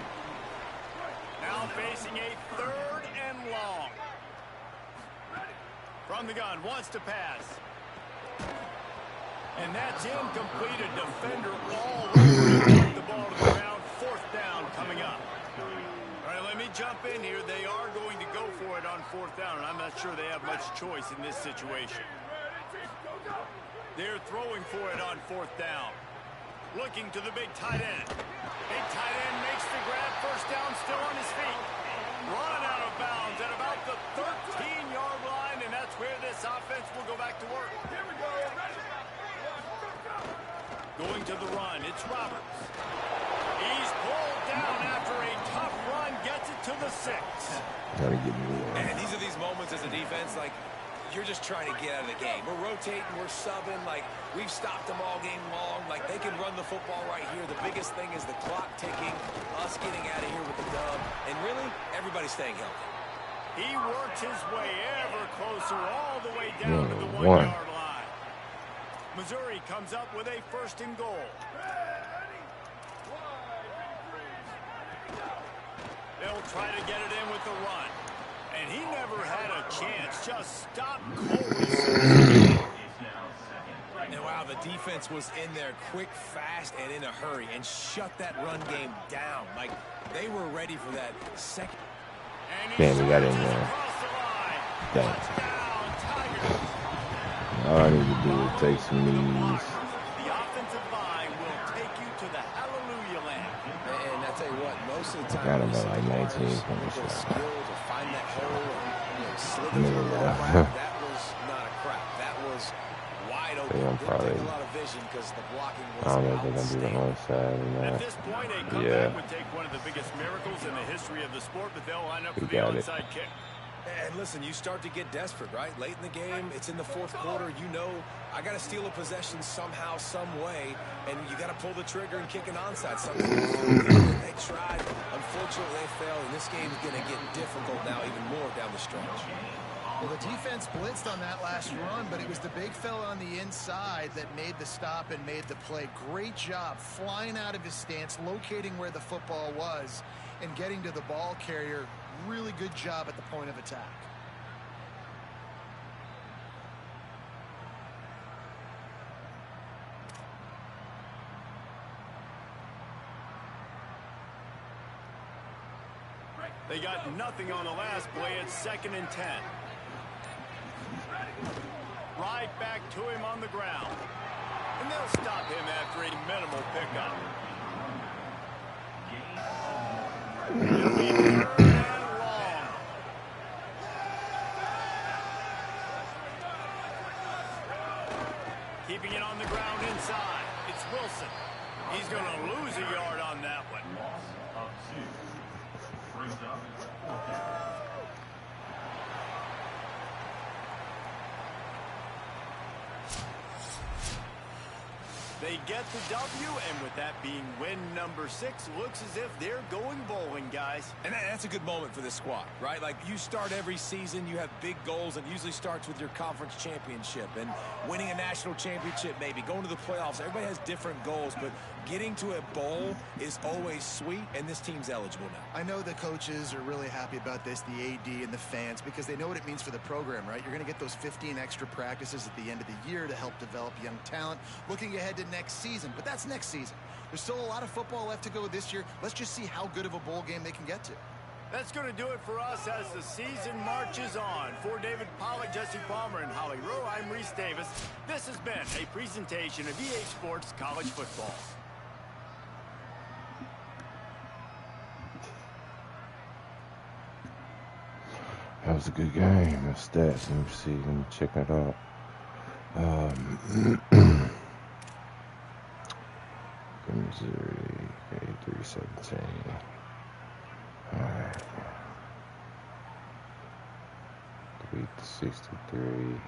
Now facing a 3rd and long. From the gun, wants to pass. And that's incomplete. A defender all over the ball to the ground. 4th down coming up. All right, let me jump in here. They are going to go for it on 4th down, and I'm not sure they have much choice in this situation. They're throwing for it on 4th down. Looking to the big tight end. Big tight end makes the grab. 1st down, still on his feet. Run out of bounds at about the 13-yard line, and that's where this offense will go back to work. Here we go. Going to the run, it's Roberts. He's pulled down after a tough run, gets it to the 6. Gotta get me away. And these are these moments as a defense, like, you're just trying to get out of the game. We're rotating, we're subbing, like we've stopped them all game long. Like they can run the football right here. The biggest thing is the clock ticking, us getting out of here with the dub, and really, everybody's staying healthy. He works his way ever closer all the way down to the 1-yard line. Missouri comes up with a 1st and goal. They'll try to get it in with the run. And he never had a chance. Just stop cold. And wow, the defense was in there quick, fast, and in a hurry and shut that run game down. Like they were ready for that second. Damn, we got in there. Damn. All I need to do is take some knees. The offensive line will take you to the hallelujah land. And I tell you what, most of the time, Got him at like 19 points. Skill to find that hole and slip it through that crack. That was not a crack. That was wide open. Didn't take a lot of vision because the blocking was I don't know if they're gonna do the whole side or not. At this point, a comeback would take one of the biggest miracles in the history of the sport, but they'll line up for the onside kick. And listen, you start to get desperate, right? Late in the game, it's in the 4th quarter. You know, I got to steal a possession somehow, some way, and you got to pull the trigger and kick an onside. They tried. Unfortunately, they failed, and this game is going to get difficult now even more down the stretch. Well, the defense blitzed on that last run, but it was the big fella on the inside that made the stop and made the play. Great job flying out of his stance, locating where the football was, and getting to the ball carrier. Really good job at the point of attack. They got nothing on the last play. It's 2nd and 10. Right back to him on the ground. And they'll stop him after a minimal pickup. He'll be third and long. Keeping it on the ground inside. It's Wilson. He's going to lose a yard on that one. Loss of 2. Brings up 4th. They get the W, and with that being win number 6, looks as if they're going bowling, guys. And that's a good moment for this squad, right? Like, you start every season, you have big goals, and usually starts with your conference championship and winning a national championship, maybe going to the playoffs. Everybody has different goals, but getting to a bowl is always sweet, and this team's eligible now. I know the coaches are really happy about this, the AD and the fans, because they know what it means for the program, right? You're going to get those 15 extra practices at the end of the year to help develop young talent, looking ahead to next season. But that's next season. There's still a lot of football left to go this year. Let's just see how good of a bowl game they can get to. That's going to do it for us as the season marches on. For David Pollack, Jesse Palmer, and Holly Rowe, I'm Reese Davis. This has been a presentation of EA Sports College Football. That was a good game. The stats. Let me see. Let me check that out. Missouri, okay, 317. All right. 363.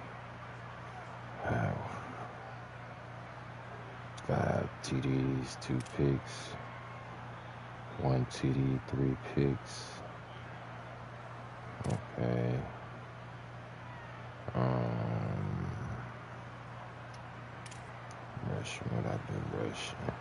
Wow. 5 TDs, 2 picks. 1 TD, 3 picks. Okay. Rushing, what I do rushing?